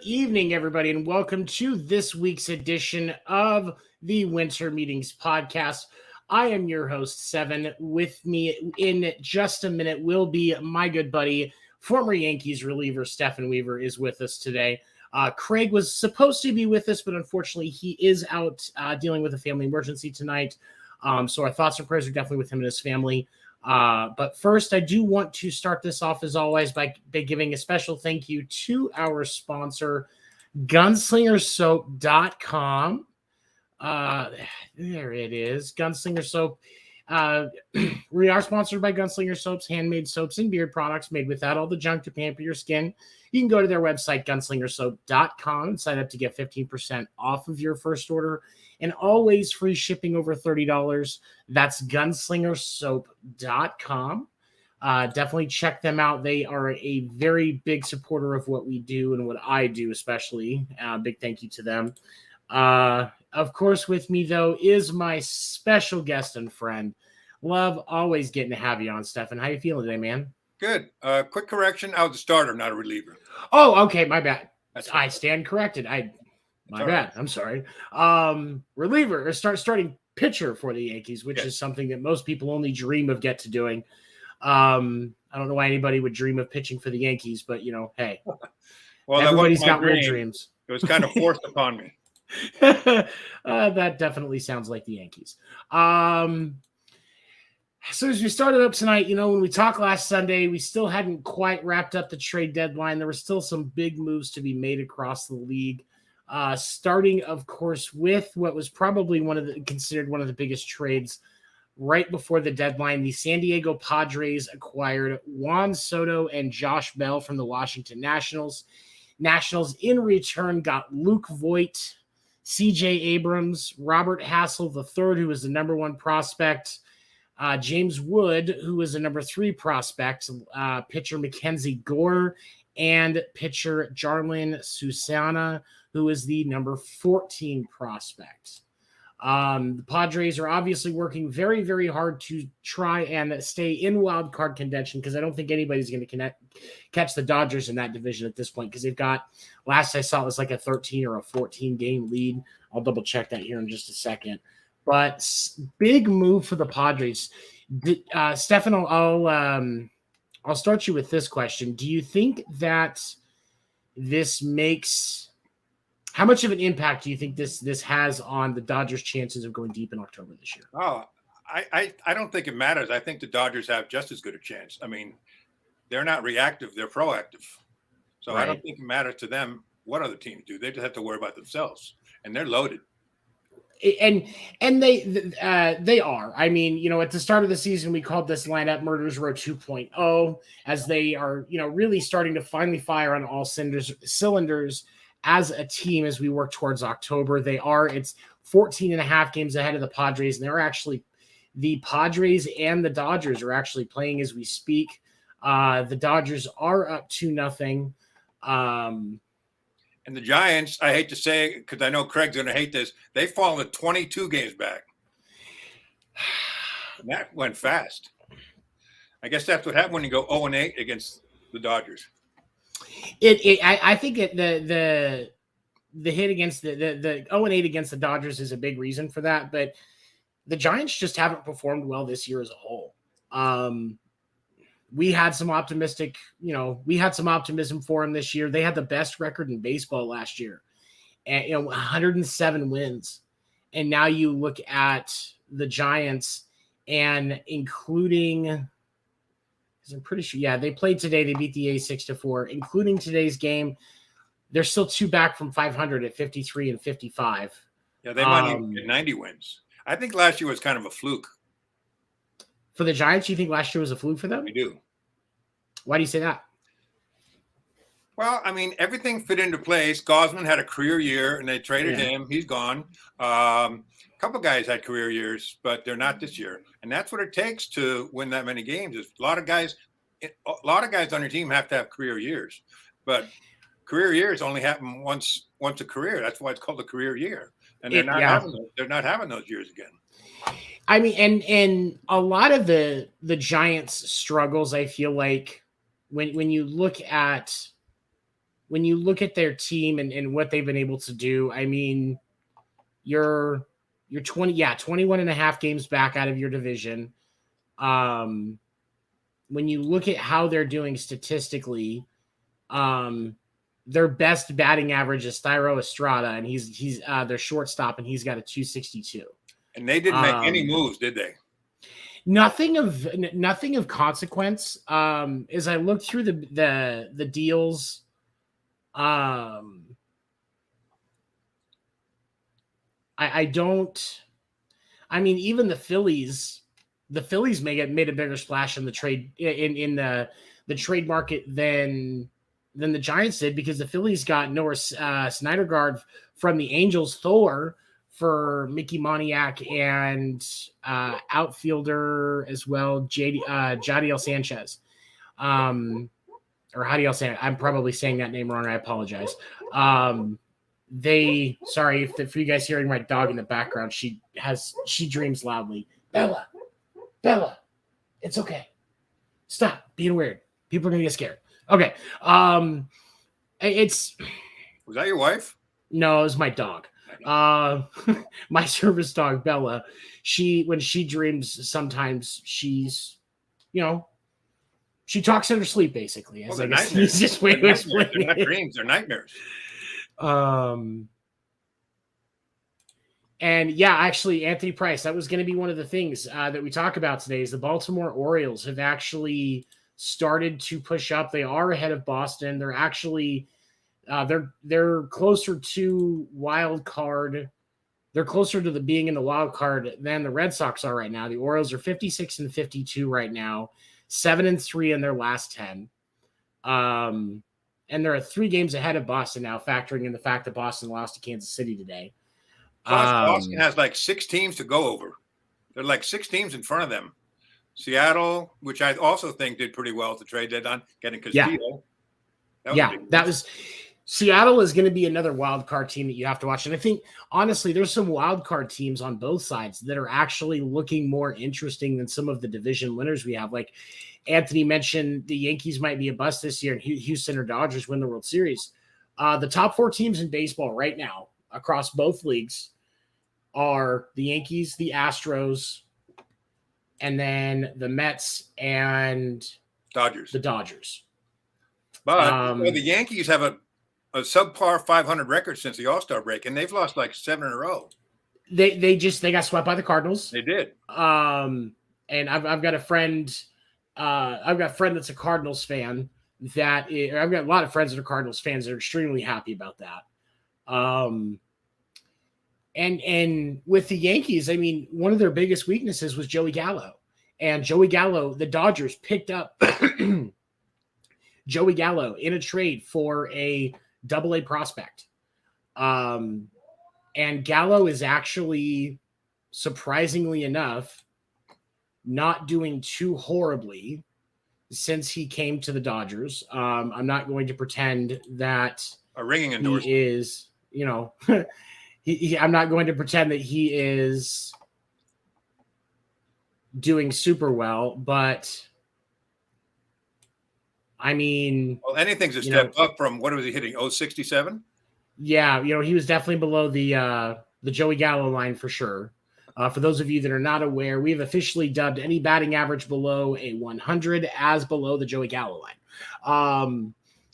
evening, everybody, and welcome to this week's edition of the Winter Meetings podcast. I am your host, Seven. With me in just a minute will be my good buddy, former Yankees reliever Stephen Weaver is with us today. Craig was supposed to be with us, but unfortunately he is out dealing with a family emergency tonight. So our thoughts and prayers are definitely with him and his family. But first, I do want to start this off, as always, by giving a special thank you to our sponsor, gunslingersoap.com. There it is, Gunslinger Soap. We are sponsored by Gunslinger Soaps, handmade soaps and beard products made without all the junk to pamper your skin. You can go to their website, gunslingersoap.com, and sign up to get 15% off of your first order, and always free shipping over $30. That's gunslingersoap.com. Definitely check them out. They are a very big supporter of what we do and what I do, especially. Big thank you to them. Of course, with me, though, is my special guest and friend. Love always getting to have you on, Stefan. How you feeling today, man? Good. Quick correction. I was a starter, not a reliever. Oh, okay. My bad. That's I stand corrected. My bad. Right. I'm sorry. Reliever or starting pitcher for the Yankees, which is something that most people only dream of get to doing. I don't know why anybody would dream of pitching for the Yankees, but hey, well, everybody's got weird dreams. It was kind of forced upon me. That definitely sounds like the Yankees. So as we started up tonight, when we talked last Sunday, we still hadn't quite wrapped up the trade deadline. There were still some big moves to be made across the league. Starting, of course, with what was probably considered one of the biggest trades right before the deadline. The San Diego Padres acquired Juan Soto and Josh Bell from the Washington Nationals. Nationals in return got Luke Voit, C.J. Abrams, Robert Hassel III, who was the number one prospect, James Wood, who was the number 3 prospect, pitcher Mackenzie Gore, and pitcher Jarlin Susana, who is the number 14 prospect. The Padres are obviously working very, very hard to try and stay in wild card contention, because I don't think anybody's going to catch the Dodgers in that division at this point, because they've got, last I saw, it was like a 13 or a 14 game lead. I'll double check that here in just a second. But big move for the Padres. Stefan, I'll start you with this question. Do you think that this makes – how much of an impact do you think this has on the Dodgers' chances of going deep in October this year? Oh, I don't think it matters. I think the Dodgers have just as good a chance. I mean, they're not reactive. They're proactive. So right. I don't think it matters to them what other teams do. They just have to worry about themselves, and they're loaded. And they are. I mean, at the start of the season, we called this lineup Murders Row 2.0, as they are, really starting to finally fire on all cylinders as a team as we work towards October. It's 14 and a half games ahead of the Padres, and the Padres and the Dodgers are actually playing as we speak. The Dodgers are up 2-0. And the Giants, I hate to say it because I know Craig's going to hate this, they've fallen 22 games back. And that went fast. I guess that's what happened when you go 0-8 against the Dodgers. I think the hit against the 0-8 against the Dodgers is a big reason for that, but the Giants just haven't performed well this year as a whole. We had some optimism for them this year. They had the best record in baseball last year, and 107 wins. And now you look at the Giants, and including, because I'm pretty sure, they played today. They beat the A's 6-4. Including today's game, they're still 2 back from 500 at 53 and 55. Yeah, they might even get 90 wins. I think last year was kind of a fluke. For the Giants, you think last year was a fluke for them? I do. Why do you say that? Well, I mean, everything fit into place. Gosman had a career year, and they traded him. He's gone. A couple guys had career years, but they're not this year. And that's what it takes to win that many games. Is a lot of guys on your team have to have career years, but career years only happen once a career. That's why it's called a career year. And they're not having those years again. I mean, and a lot of the Giants' struggles, I feel like, when you look at when you look at their team and what they've been able to do, I mean, you're 21 and a half games back out of your division. When you look at how they're doing statistically, their best batting average is Thairo Estrada, and he's their shortstop, and he's got a 262. And they didn't make any moves, did they? Nothing of consequence. As I looked through the deals, I don't. I mean, even the Phillies made a bigger splash in the trade in the trade market than the Giants did, because the Phillies got Noah Syndergaard from the Angels, Thor for Mickey Moniak, and outfielder as well, Jadiel Sanchez. Or Jadiel Sanchez. I'm probably saying that name wrong. I apologize. Sorry if you guys hearing my dog in the background, she dreams loudly. Bella, it's okay. Stop being weird. People are gonna get scared. Okay. Was that your wife? No, it was my dog. My service dog, Bella. When she dreams, sometimes she's, she talks in her sleep, basically. As I guess the easiest way to explain it. They're not dreams, they're nightmares. And yeah, actually, Anthony Price, that was going to be one of the things that we talk about today, is the Baltimore Orioles have actually started to push up. They are ahead of Boston. They're actually they're closer to wild card. They're closer to being in the wild card than the Red Sox are right now. The Orioles are 56 and 52 right now, 7-3 in their last 10. And they're 3 games ahead of Boston now, factoring in the fact that Boston lost to Kansas City today. Boston has like 6 teams to go over. There are like 6 teams in front of them. Seattle, which I also think did pretty well at the trade deadline, getting Castillo. That was Seattle is going to be another wild card team that you have to watch. And I think, honestly, there's some wild card teams on both sides that are actually looking more interesting than some of the division winners we have. Like Anthony mentioned, the Yankees might be a bust this year, and Houston or Dodgers win the World Series. The top 4 teams in baseball right now across both leagues are the Yankees, the Astros, and then the Mets and the Dodgers. But the Yankees have a subpar 500 record since the All-Star break, and they've lost like 7 in a row. They got swept by the Cardinals. They did. And I've got a friend. I've got a friend that's a Cardinals fan. I've got a lot of friends that are Cardinals fans that are extremely happy about that. And with the Yankees, I mean, one of their biggest weaknesses was Joey Gallo. And Joey Gallo, the Dodgers picked up Joey Gallo in a trade for a AA prospect. And Gallo is actually, surprisingly enough, not doing too horribly since he came to the Dodgers. I'm not going to pretend that a ringing endorsement he is, I'm not going to pretend that he is doing super well, but I mean, well, anything's a step up from what was he hitting? 067? Yeah, he was definitely below the Joey Gallo line for sure. For those of you that are not aware, we have officially dubbed any batting average below a 100 as below the Joey Gallo line.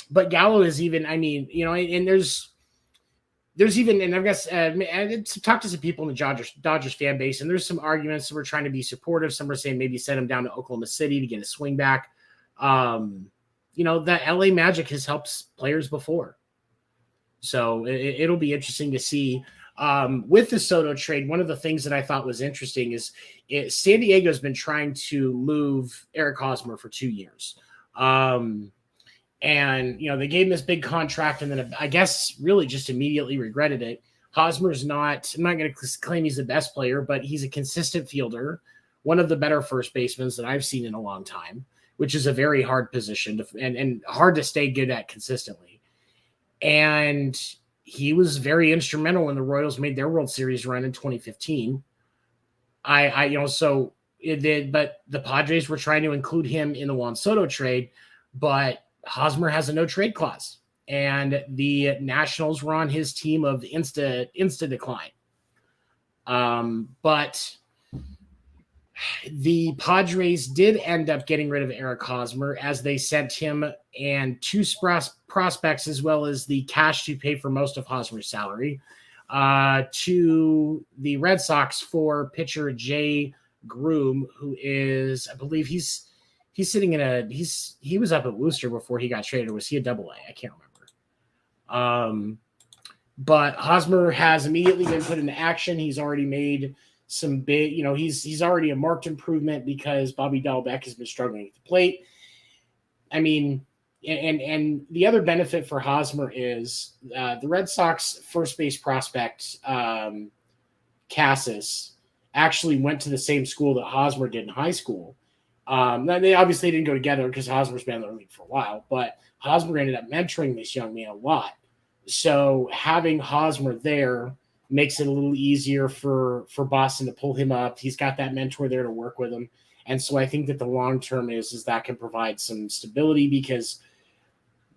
But Gallo is even, I mean, and there's even, and I've got talked to some people in the Dodgers fan base, and there's some arguments. Some are trying to be supportive. Some are saying maybe send him down to Oklahoma City to get a swing back. The LA Magic has helped players before. So it'll be interesting to see. With the Soto trade, one of the things that I thought was interesting is San Diego's been trying to move Eric Hosmer for 2 years. And, they gave him this big contract, and then I guess really just immediately regretted it. Hosmer's I'm not going to claim he's the best player, but he's a consistent fielder, one of the better first basemen that I've seen in a long time, which is a very hard position and hard to stay good at consistently. And he was very instrumental when the Royals made their World Series run in 2015. So it did, but the Padres were trying to include him in the Juan Soto trade, but Hosmer has a no trade clause. and the Nationals were on his team of insta decline. But the Padres did end up getting rid of Eric Hosmer, as they sent him and two prospects, as well as the cash to pay for most of Hosmer's salary, to the Red Sox for pitcher Jay Groom, who is, I believe he's sitting in he was up at Worcester before he got traded. Or was he a double A? I can't remember. But Hosmer has immediately been put into action. He's already made some big, he's already a marked improvement because Bobby Dahlbeck has been struggling at the plate. I mean, and the other benefit for Hosmer is the Red Sox first base prospect, Cassis, actually went to the same school that Hosmer did in high school. They obviously didn't go together because Hosmer's been in the league for a while, but Hosmer ended up mentoring this young man a lot. So having Hosmer there makes it a little easier for Boston to pull him up. He's got that mentor there to work with him. And so I think that the long term is that can provide some stability, because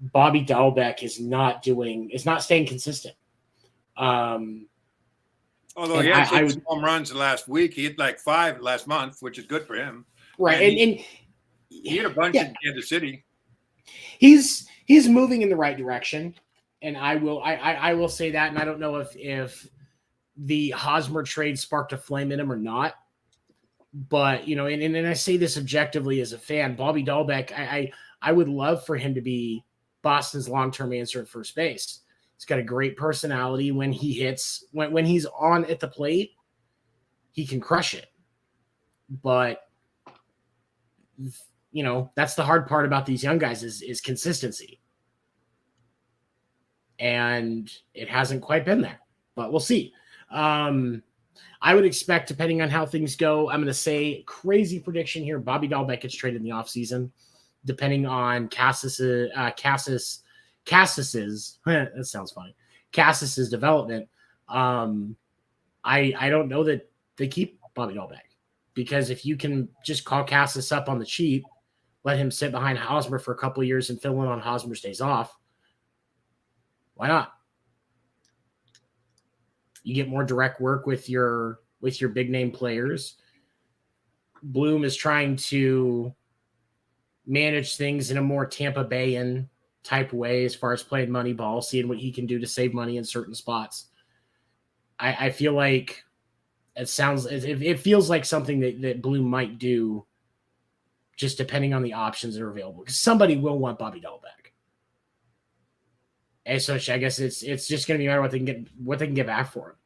Bobby Dahlbeck is not staying consistent. Although he had 6 home runs last week, he hit like 5 last month, which is good for him. Right. And he hit a bunch in Kansas City. He's moving in the right direction. And I will say that, and I don't know if the Hosmer trade sparked a flame in him or not. But, and I say this objectively as a fan, Bobby Dahlbeck, I would love for him to be Boston's long-term answer at first base. He's got a great personality. When he hits, when he's on at the plate, he can crush it. But, that's the hard part about these young guys is consistency. And it hasn't quite been there, but we'll see. I would expect, depending on how things go, I'm going to say crazy prediction here. Bobby Dahlbeck gets traded in the offseason, depending on Cassis's that sounds funny. Cassis's development. I don't know that they keep Bobby Dahlbeck, because if you can just call Cassis up on the cheap, let him sit behind Hosmer for a couple of years and fill in on Hosmer's days off, why not? You get more direct work with your big name players. Bloom is trying to manage things in a more Tampa Bayan type way as far as playing money ball, seeing what he can do to save money in certain spots. I feel like it feels like something that Bloom might do, just depending on the options that are available, because somebody will want Bobby Dahlbeck. And so I guess it's just going to be a matter what they can get back for him.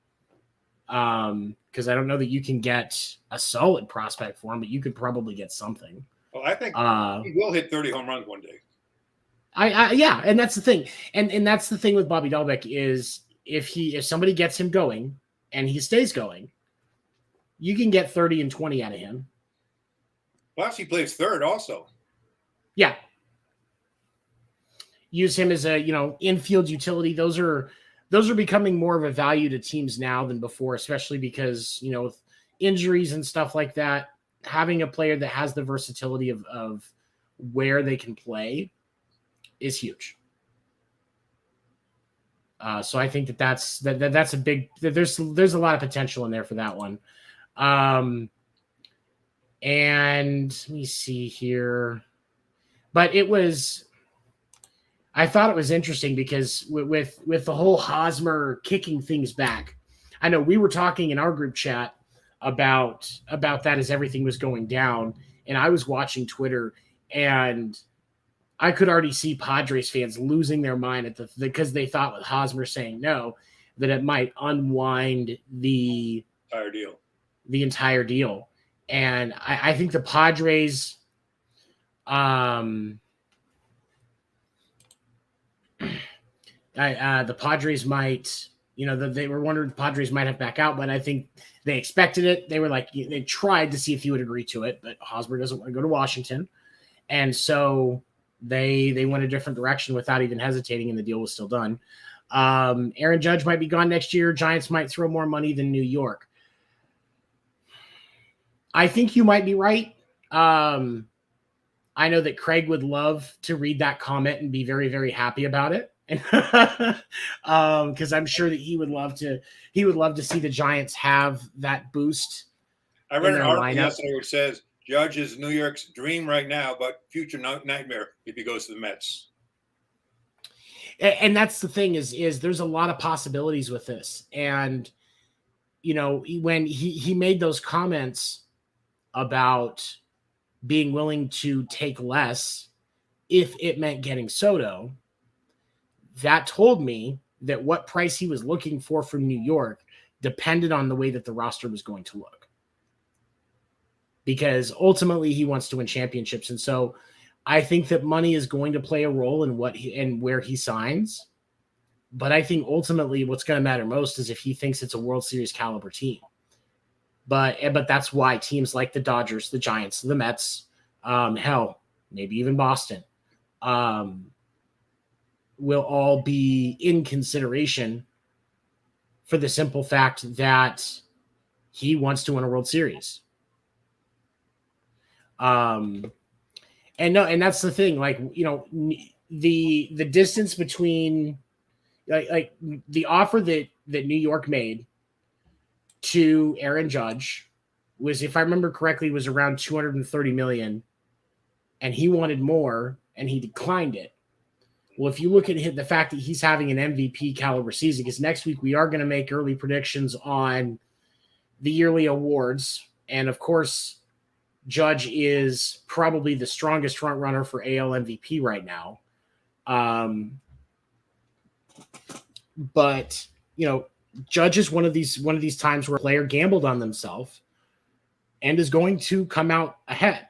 Because I don't know that you can get a solid prospect for him, but you could probably get something. Well, I think he will hit 30 home runs one day. Yeah, and that's the thing. And that's the thing with Bobby Dahlbeck is if somebody gets him going and he stays going, you can get 30 and 20 out of him. Plus, he plays third also. Yeah. Use him as a, infield utility. Those are becoming more of a value to teams now than before, especially because, with injuries and stuff like that, having a player that has the versatility of where they can play is huge. So I think that's a big, there's a lot of potential in there for that one. And let me see here, but I thought it was interesting because with the whole Hosmer kicking things back, I know we were talking in our group chat about that as everything was going down, and I was watching Twitter, and I could already see Padres fans losing their mind because they thought with Hosmer saying no, that it might unwind the entire deal. And I think the Padres, the Padres might, they were wondering the Padres might have back out, but I think they expected it. They were like, they tried to see if he would agree to it, but Hosmer doesn't want to go to Washington. And so they went a different direction without even hesitating, and the deal was still done. Aaron Judge might be gone next year. Giants might throw more money than New York. I think you might be right. I know that Craig would love to read that comment and be very, very happy about it. because I'm sure that he would love to see the Giants have that boost. I read in an their article lineup. yesterday where it says Judge is New York's dream right now, but future nightmare if he goes to the Mets. And that's the thing is there's a lot of possibilities with this. And, when he made those comments about being willing to take less if it meant getting Soto, that told me that what price he was looking for from New York depended on the way that the roster was going to look. Because ultimately he wants to win championships. And so I think that money is going to play a role in where he signs. But I think ultimately what's going to matter most is if he thinks it's a World Series caliber team. But that's why teams like the Dodgers, the Giants, the Mets, hell, maybe even Boston, will all be in consideration for the simple fact that he wants to win a World Series. And that's the thing, the distance between like the offer that New York made to Aaron Judge was, if I remember correctly, was around $230 million, and he wanted more and he declined it. Well, if you look at the fact that he's having an MVP caliber season, because next week we are going to make early predictions on the yearly awards. And of course, Judge is probably the strongest front runner for AL MVP right now. But Judge is one of these times where a player gambled on themselves and is going to come out ahead.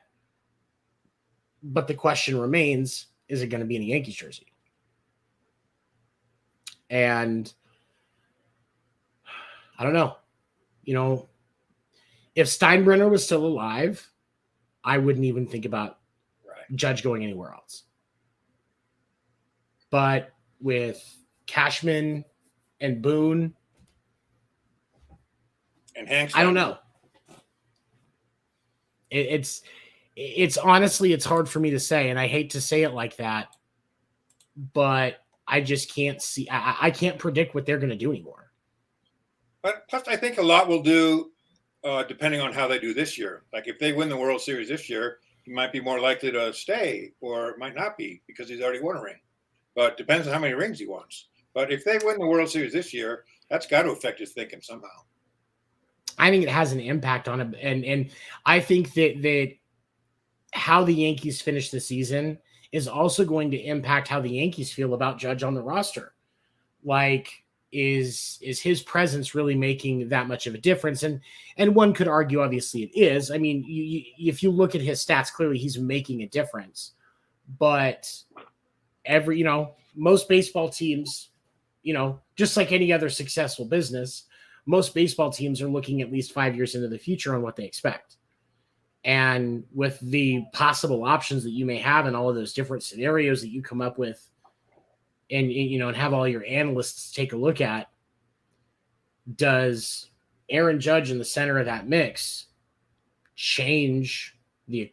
But the question remains, is it going to be in a Yankees jersey? And I don't know. If Steinbrenner was still alive, I wouldn't even think about Judge going anywhere else. But with Cashman and Boone and Hank, I don't know. It's honestly, it's hard for me to say, and I hate to say it like that, but I just can't see. I can't predict what they're going to do anymore. But plus, I think a lot will do depending on how they do this year. Like if they win the World Series this year, he might be more likely to stay, or it might not be because he's already won a ring. But it depends on how many rings he wants. But if they win the World Series this year, that's got to affect his thinking somehow. I think it has an impact on him, and I think that how the Yankees finish the season is also going to impact how the Yankees feel about Judge on the roster. Like, is his presence really making that much of a difference? And one could argue, obviously, it is. I mean, if you look at his stats, clearly he's making a difference. But most baseball teams, just like any other successful business, most baseball teams are looking at least 5 years into the future on what they expect. And with the possible options that you may have in all of those different scenarios that you come up with and have all your analysts take a look at, does Aaron Judge in the center of that mix change the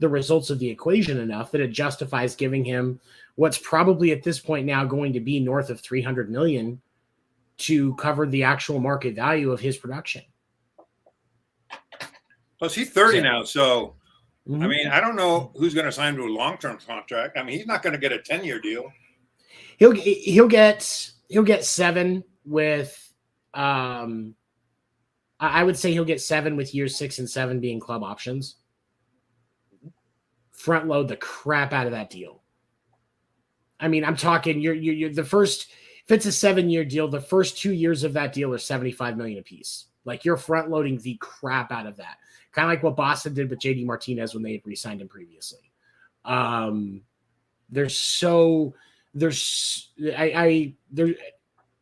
results of the equation enough that it justifies giving him what's probably at this point now going to be north of $300 million to cover the actual market value of his production? Plus, he's 30 now, so I mean, I don't know who's going to sign to a long-term contract. I mean, he's not going to get a 10-year deal. He'll get 7 with I would say he'll get 7 with years 6 and 7 being club options. Front load the crap out of that deal. I mean, I'm talking you're the first. If it's a 7-year deal, the first 2 years of that deal are $75 million apiece. Like, you're front loading the crap out of that. Kind of like what Boston did with JD Martinez when they had re-signed him previously. I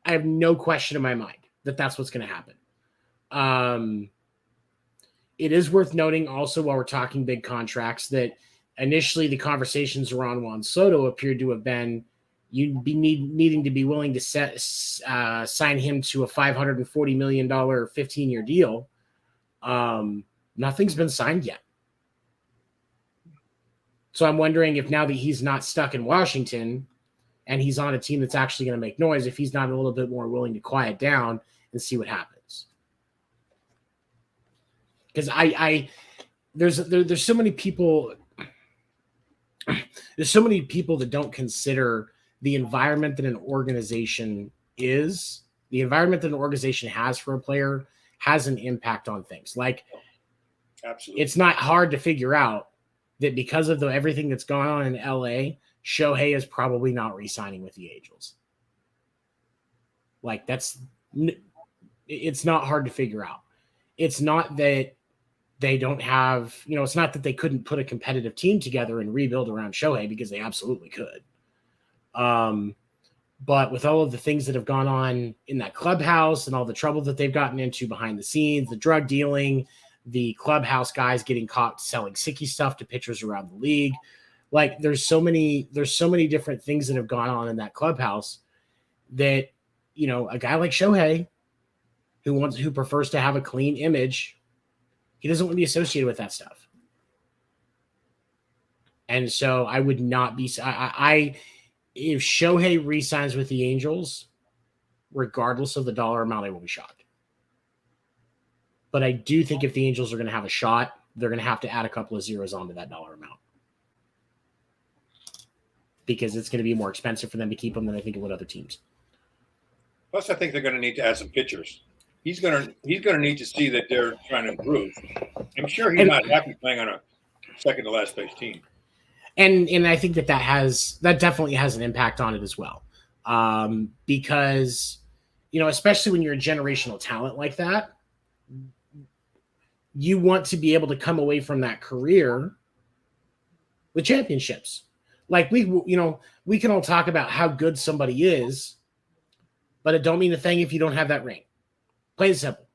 have no question in my mind that that's what's going to happen. It is worth noting also, while we're talking big contracts, that initially the conversations around Juan Soto appeared to have been you'd be needing to be willing to sign him to a $540 million 15-year deal. Nothing's been signed yet. So I'm wondering if now that he's not stuck in Washington, and he's on a team that's actually going to make noise if he's not a little bit more willing to quiet down and see what happens. Because there's so many people that don't consider the environment that an organization has for a player has an impact on things. Like, absolutely, it's not hard to figure out that because of everything that's gone on in LA, Shohei is probably not re-signing with the Angels. Like, it's not hard to figure out. It's not that they don't have, it's not that they couldn't put a competitive team together and rebuild around Shohei, because they absolutely could. But with all of the things that have gone on in that clubhouse and all the trouble that they've gotten into behind the scenes, the drug dealing, the clubhouse guys getting caught selling sicky stuff to pitchers around the league. Like, there's so many different things that have gone on in that clubhouse that, a guy like Shohei who prefers to have a clean image, he doesn't want to be associated with that stuff. And so I would not be, if Shohei re-signs with the Angels, regardless of the dollar amount, I will be shocked. But I do think if the Angels are going to have a shot, they're going to have to add a couple of zeros onto that dollar amount, because it's going to be more expensive for them to keep him than I think it would other teams. Plus, I think they're going to need to add some pitchers. He's going to need to see that they're trying to improve. I'm sure he's not happy playing on a second to last place team. And I think that definitely has an impact on it as well. Because, especially when you're a generational talent like that, you want to be able to come away from that career with championships. Like, we can all talk about how good somebody is, but it don't mean a thing if you don't have that ring. Plain and simple.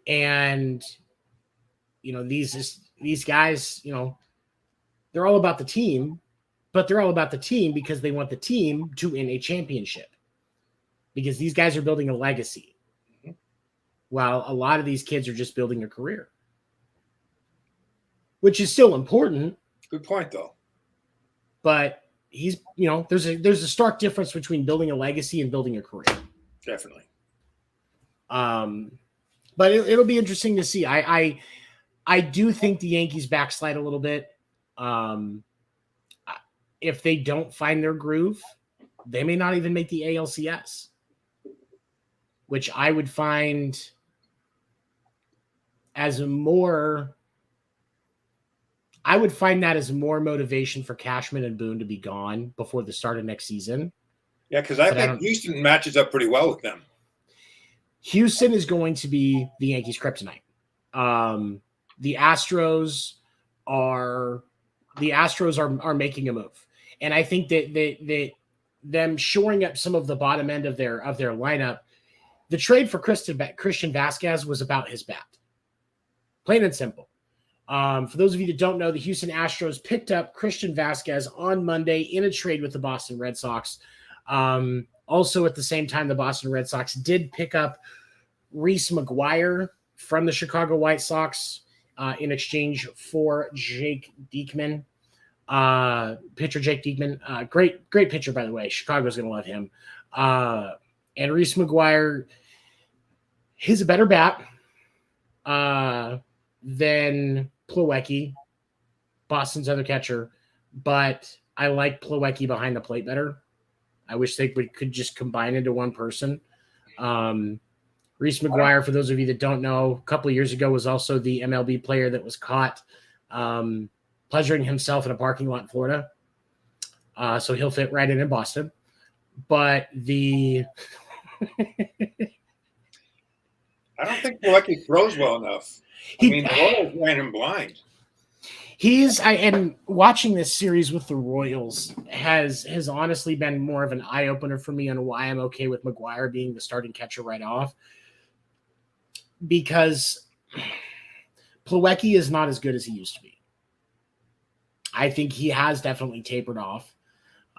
And these guys, they're all about the team, but they're all about the team because they want the team to win a championship, because these guys are building a legacy, while a lot of these kids are just building a career, which is still important. Good point, though. But there's a stark difference between building a legacy and building a career. Definitely. But it'll be interesting to see. I do think the Yankees backslide a little bit. If they don't find their groove, they may not even make the ALCS, which I would find as more motivation for Cashman and Boone to be gone before the start of next season. Yeah, because I think Houston matches up pretty well with them. Houston is going to be the Yankees' kryptonite. The Astros are making a move, and I think that them shoring up some of the bottom end of their lineup. The trade for Christian Vasquez was about his bat, plain and simple. For those of you that don't know, the Houston Astros picked up Christian Vasquez on Monday in a trade with the Boston Red Sox. Also, at the same time, the Boston Red Sox did pick up Reese McGuire from the Chicago White Sox in exchange for Jake Diekman. Pitcher Jake Diekman. Great pitcher, by the way. Chicago's going to love him. And Reese McGuire, he's a better bat than Plawecki, Boston's other catcher. But I like Plawecki behind the plate better. I wish they could just combine into one person. Reese McGuire, for those of you that don't know, a couple of years ago was also the MLB player that was caught pleasuring himself in a parking lot in Florida. So he'll fit right in Boston. But I don't think Plawecki throws well enough. The Royals ran him blind. And watching this series with the Royals has honestly been more of an eye-opener for me on why I'm okay with McGuire being the starting catcher right off. Because Plawecki is not as good as he used to be. I think he has definitely tapered off.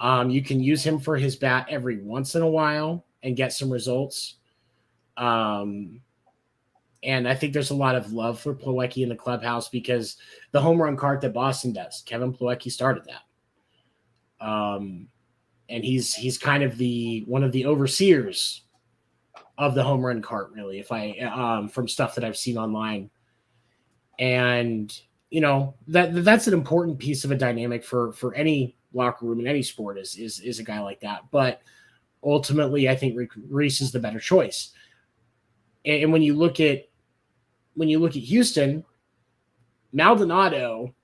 You can use him for his bat every once in a while and get some results. And I think there's a lot of love for Plawecki in the clubhouse because the home run cart that Boston does, Kevin Plawecki started that. And he's kind of one of the overseers of the home run cart, really, if I from stuff that I've seen online. And that's an important piece of a dynamic for any locker room in any sport is a guy like that. But ultimately, I think Rhys is the better choice. And when you look at Houston, Maldonado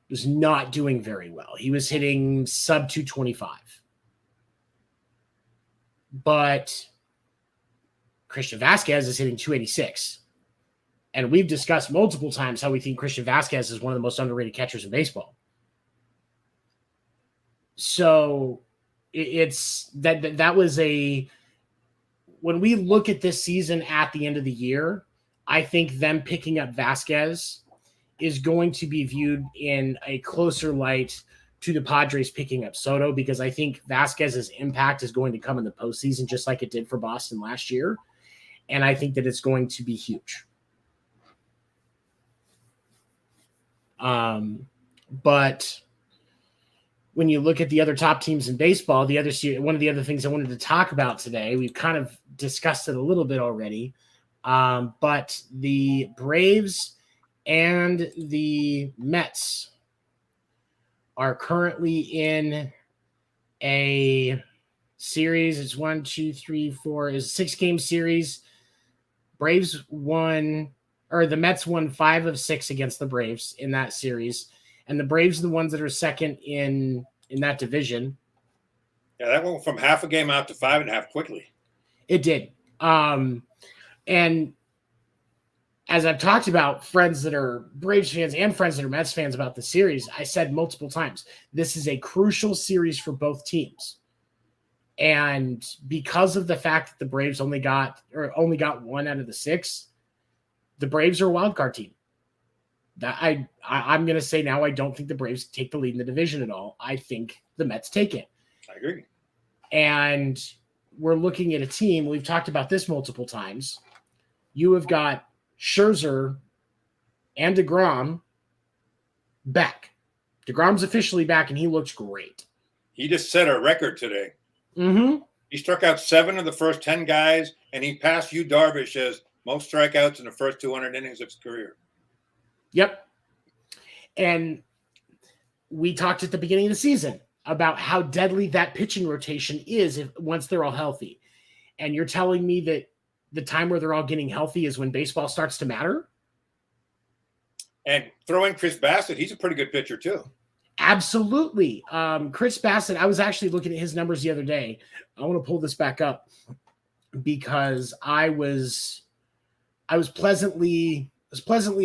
was not doing very well. He was hitting sub 225. But Christian Vasquez is hitting 286. And we've discussed multiple times how we think Christian Vasquez is one of the most underrated catchers in baseball. So it's that was when we look at this season at the end of the year, I think them picking up Vasquez is going to be viewed in a closer light to the Padres picking up Soto, because I think Vasquez's impact is going to come in the postseason just like it did for Boston last year. And I think that it's going to be huge. But when you look at the other top teams in baseball, one of the other things I wanted to talk about today, we've kind of discussed it a little bit already, but the Braves and the Mets are currently in a series. It's 1, 2, 3, 4 is a 6-game series. The Mets won 5 of 6 against the Braves in that series. And the Braves are the ones that are second in that division. Yeah, that went from half a game out to 5.5 quickly. It did. And as I've talked about friends that are Braves fans and friends that are Mets fans about the series, I said multiple times, this is a crucial series for both teams. And because of the fact that the Braves only got 1 out of the 6, the Braves are a wild card team. That I'm going to say now, I don't think the Braves take the lead in the division at all. I think the Mets take it. I agree. And we're looking at a team. We've talked about this multiple times. You have got Scherzer and DeGrom back. DeGrom's officially back, and he looks great. He just set a record today. Mm-hmm. He struck out 7 of the first 10 guys, and he passed Yu Darvish as most strikeouts in the first 200 innings of his career. Yep. And we talked at the beginning of the season about how deadly that pitching rotation is once they're all healthy. And you're telling me that the time where they're all getting healthy is when baseball starts to matter? And throw in Chris Bassett. He's a pretty good pitcher too. Absolutely. Chris Bassett, I was actually looking at his numbers the other day. I want to pull this back up because I was pleasantly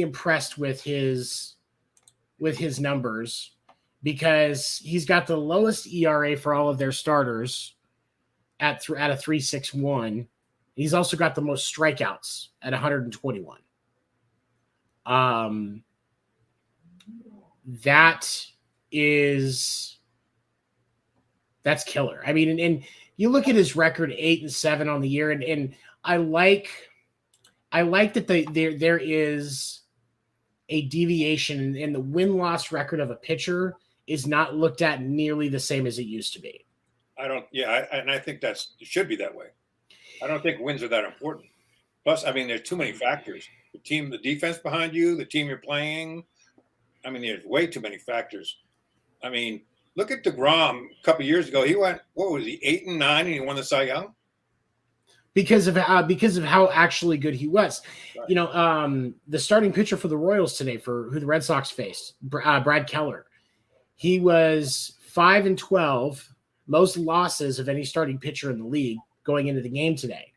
impressed with his numbers, because he's got the lowest ERA for all of their starters at a 3.61. He's also got the most strikeouts at 121. That's killer. I mean, and you look at his record, 8-7 on the year, and I like that there is a deviation in the win-loss record of a pitcher is not looked at nearly the same as it used to be. I think it should be that way. I don't think wins are that important. Plus, I mean, there's too many factors. The defense behind you, the team you're playing. I mean, there's way too many factors. I mean, look at DeGrom a couple of years ago. He went, 8-9, and he won the Cy Young? Because of how actually good he was. Right. The starting pitcher for the Royals today, for who the Red Sox faced, Brad Keller, he was 5-12, most losses of any starting pitcher in the league going into the game today.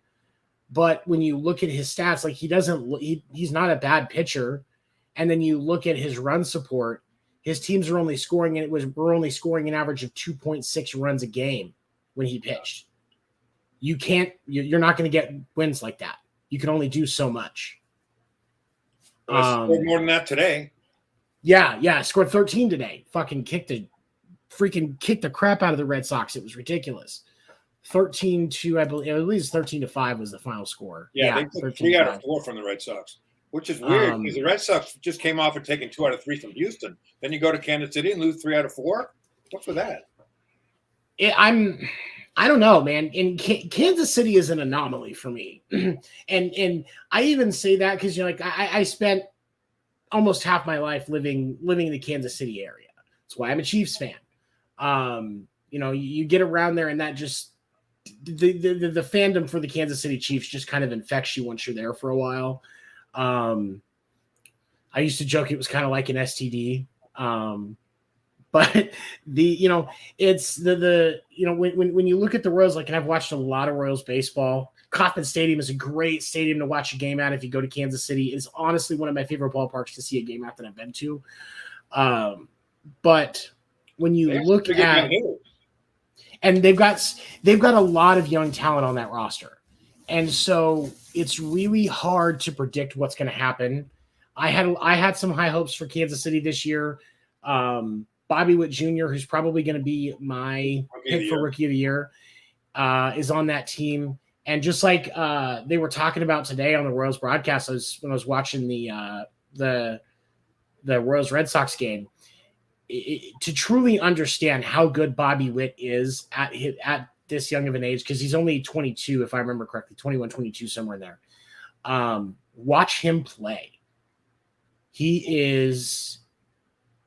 But when you look at his stats, like he's not a bad pitcher. And then you look at his run support, his teams are only scoring, and we're only scoring an average of 2.6 runs a game when he pitched. You're not going to get wins like that. You can only do so much. Scored more than that today. Yeah. Scored 13 today. Fucking kicked the crap out of the Red Sox. It was ridiculous. 13-2, I believe. At least 13-5 was the final score. Yeah, they took 3 out of 4 from the Red Sox, which is weird because the Red Sox just came off of taking 2 out of 3 from Houston. Then you go to Kansas City and lose 3 out of 4. What's with that? I don't know, man. In Kansas City is an anomaly for me, and I even say that because like I spent almost half my life living in the Kansas City area. That's why I'm a Chiefs fan. You get around there, and that just the fandom for the Kansas City Chiefs just kind of infects you once you're there for a while. I used to joke it was kind of like an STD. But it's when you look at the Royals, like, and I've watched a lot of Royals baseball. Kauffman Stadium is a great stadium to watch a game at. If you go to Kansas City, it's honestly one of my favorite ballparks to see a game at that I've been to. But when you look at, and they've got a lot of young talent on that roster, and so it's really hard to predict what's going to happen. I had some high hopes for Kansas City this year. Bobby Witt Jr., who's probably going to be my pick for Rookie of the Year, is on that team. And just like they were talking about today on the Royals broadcast, when I was watching the Royals Red Sox game, to truly understand how good Bobby Witt is at this young of an age, because he's only 22, if I remember correctly, 21, 22, somewhere in there. Watch him play. He's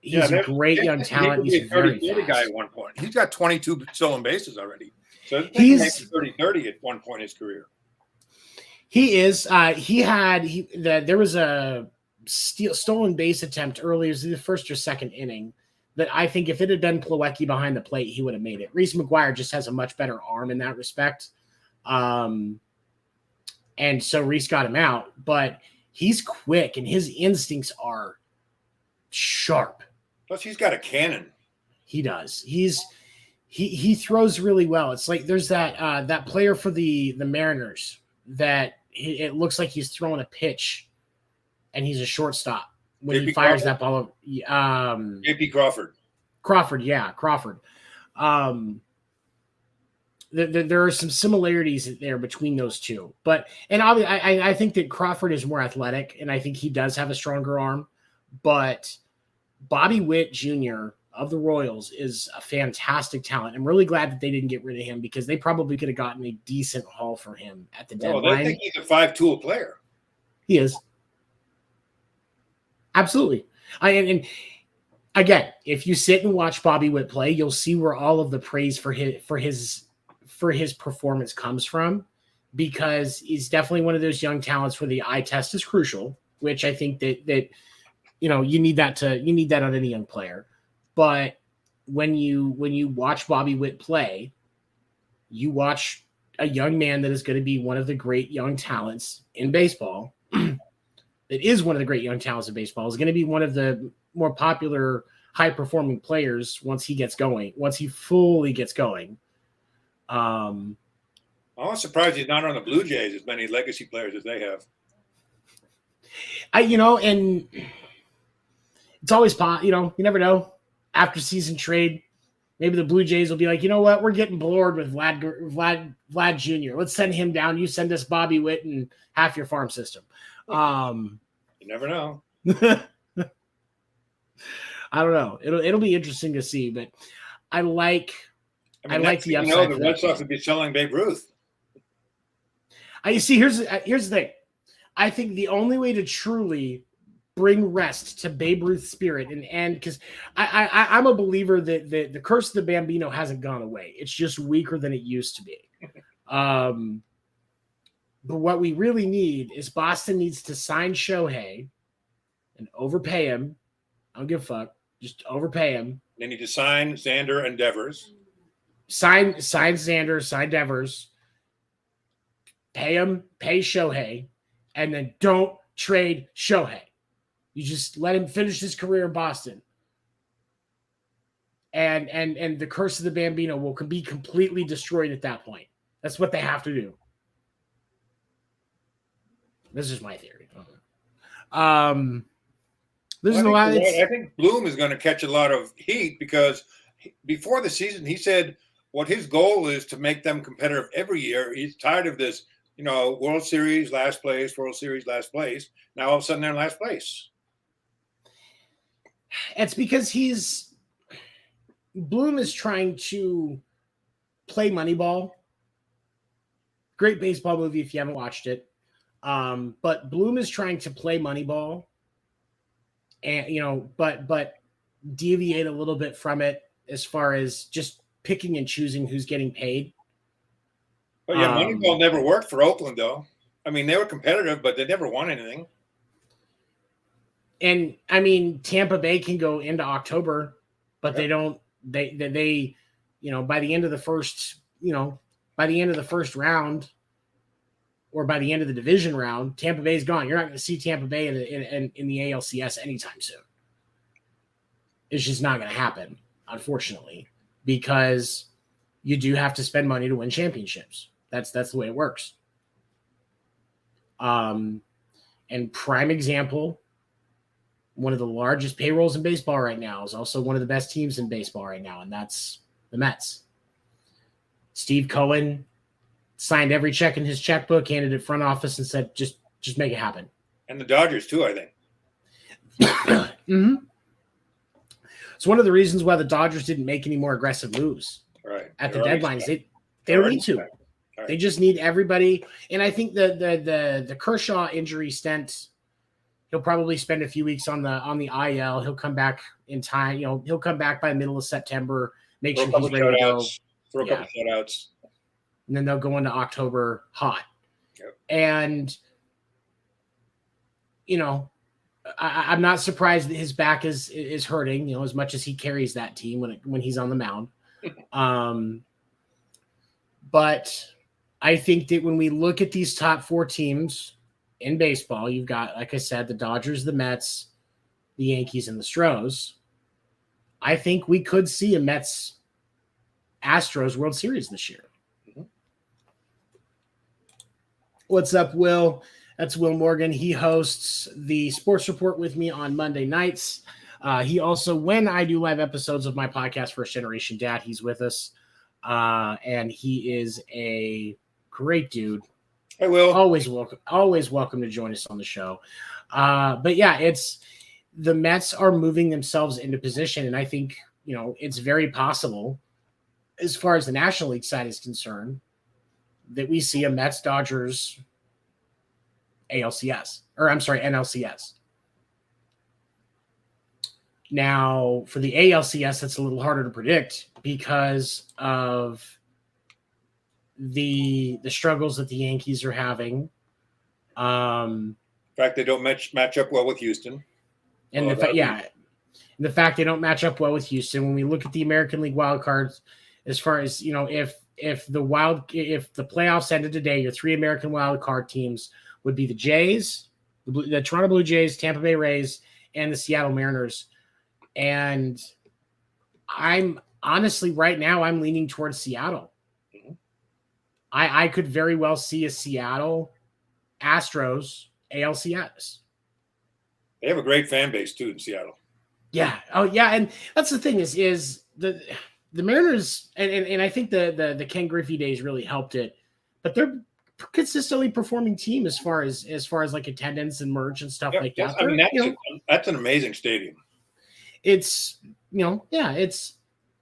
a great young talent. He's very fast. Guy at one point. He's got 22 stolen bases already. So he's 30 at one point in his career. He is. There was a stolen base attempt earlier, it was the first or second inning, that I think if it had been Plawecki behind the plate, he would have made it. Reese McGuire just has a much better arm in that respect. And so Reese got him out, but he's quick and his instincts are sharp. Plus, he's got a cannon. He does. He throws really well. It's like there's that player for the Mariners that it looks like he's throwing a pitch, and he's a shortstop when he fires that ball. J.P. Crawford. Crawford. There are some similarities there between those two, and I think that Crawford is more athletic, and I think he does have a stronger arm, but Bobby Witt Jr. of the Royals is a fantastic talent. I'm really glad that they didn't get rid of him, because they probably could have gotten a decent haul for him at the deadline. They think he's a 5-tool player. He is. Absolutely. And again, if you sit and watch Bobby Witt play, you'll see where all of the praise for his performance comes from, because he's definitely one of those young talents where the eye test is crucial, which I think that you need that on any young player. But when you watch Bobby Witt play, you watch a young man that is going to be one of the great young talents in baseball. That is one of the great young talents in baseball, is going to be one of the more popular, high-performing players once he fully gets going. I'm surprised he's not on the Blue Jays, as many legacy players as they have. And it's always you never know. After season trade, maybe the Blue Jays will be like, you know what, we're getting bored with Vlad Jr. Let's send him down. You send us Bobby Witt and half your farm system. You never know. I don't know. It'll be interesting to see, but I like the upside. The Red Sox would be selling Babe Ruth. You see, here's the thing. I think the only way to truly bring rest to Babe Ruth's spirit and because I'm a believer that the curse of the Bambino hasn't gone away. It's just weaker than it used to be. But what we really need is Boston needs to sign Shohei and overpay him. I don't give a fuck. Just overpay him. They need to sign Xander and Devers. Sign Xander, sign Devers. Pay him, pay Shohei, and then don't trade Shohei. You just let him finish his career in Boston. And the curse of the Bambino will be completely destroyed at that point. That's what they have to do. This is my theory. I think Bloom is going to catch a lot of heat, because before the season he said what his goal is to make them competitive every year. He's tired of this, World Series last place, World Series last place. Now all of a sudden they're in last place. It's because Bloom is trying to play Moneyball. Great baseball movie if you haven't watched it. But Bloom is trying to play Moneyball, and but deviate a little bit from it as far as just picking and choosing who's getting paid. But yeah, Moneyball never worked for Oakland, though. I mean, they were competitive, but they never won anything. And I mean, Tampa Bay can go into October, but they don't. They by the end of the first, by the end of the first round, or by the end of the division round, Tampa Bay's gone. You're not going to see Tampa Bay in the ALCS anytime soon. It's just not going to happen, unfortunately, because you do have to spend money to win championships. That's the way it works. And prime example, one of the largest payrolls in baseball right now is also one of the best teams in baseball right now, and that's the Mets. Steve Cohen signed every check in his checkbook, handed it front office, and said, just make it happen. And the Dodgers too, I think. Mm-hmm. It's one of the reasons why the Dodgers didn't make any more aggressive moves at the deadlines. They don't need to. Right. They just need everybody. And I think the Kershaw injury stint, he'll probably spend a few weeks on the IL. He'll come back in time. He'll come back by the middle of September, make sure he's ready to go. Throw a couple shutouts. And then they'll go into October hot. Yep. And, I'm not surprised that his back is hurting, as much as he carries that team when he's on the mound. But I think that when we look at these top four teams in baseball, you've got, like I said, the Dodgers, the Mets, the Yankees, and the Stros. I think we could see a Mets-Astros World Series this year. Mm-hmm. What's up, Will? That's Will Morgan. He hosts the Sports Report with me on Monday nights. He also, when I do live episodes of my podcast, First Generation Dad, he's with us. And he is a great dude. Hey, Will. Always welcome to join us on the show. But yeah, it's the Mets are moving themselves into position. And I think, it's very possible, as far as the National League side is concerned, that we see a Mets Dodgers NLCS. Now, for the ALCS, that's a little harder to predict because of the struggles that the Yankees are having. In fact, they don't match up well with Houston. And the fact they don't match up well with Houston. When we look at the American League wild cards, as far as if the playoffs ended today, your three American wild card teams would be the Jays, the Toronto Blue Jays, Tampa Bay Rays, and the Seattle Mariners. And I'm honestly, right now, I'm leaning towards Seattle. Mm-hmm. I could very well see a Seattle Astros ALCS. They have a great fan base too in Seattle. Yeah. Oh, yeah. And that's the thing is the Mariners, and I think the Ken Griffey days really helped it, but they're consistently performing team as far as like attendance and merch and stuff like that. I mean, that's an amazing stadium. It's, it's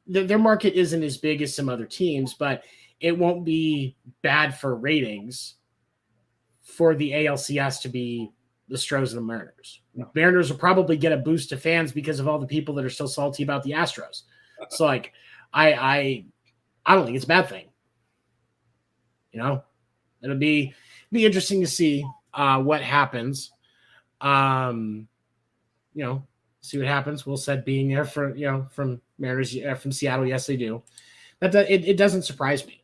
their market isn't as big as some other teams, but it won't be bad for ratings for the ALCS to be the Stros and the Mariners. No. Mariners will probably get a boost to fans because of all the people that are still salty about the Astros. So like, I don't think it's a bad thing. It'll be interesting to see what happens. See what happens. Will said being there for from Mariners from Seattle, yes they do. It doesn't surprise me.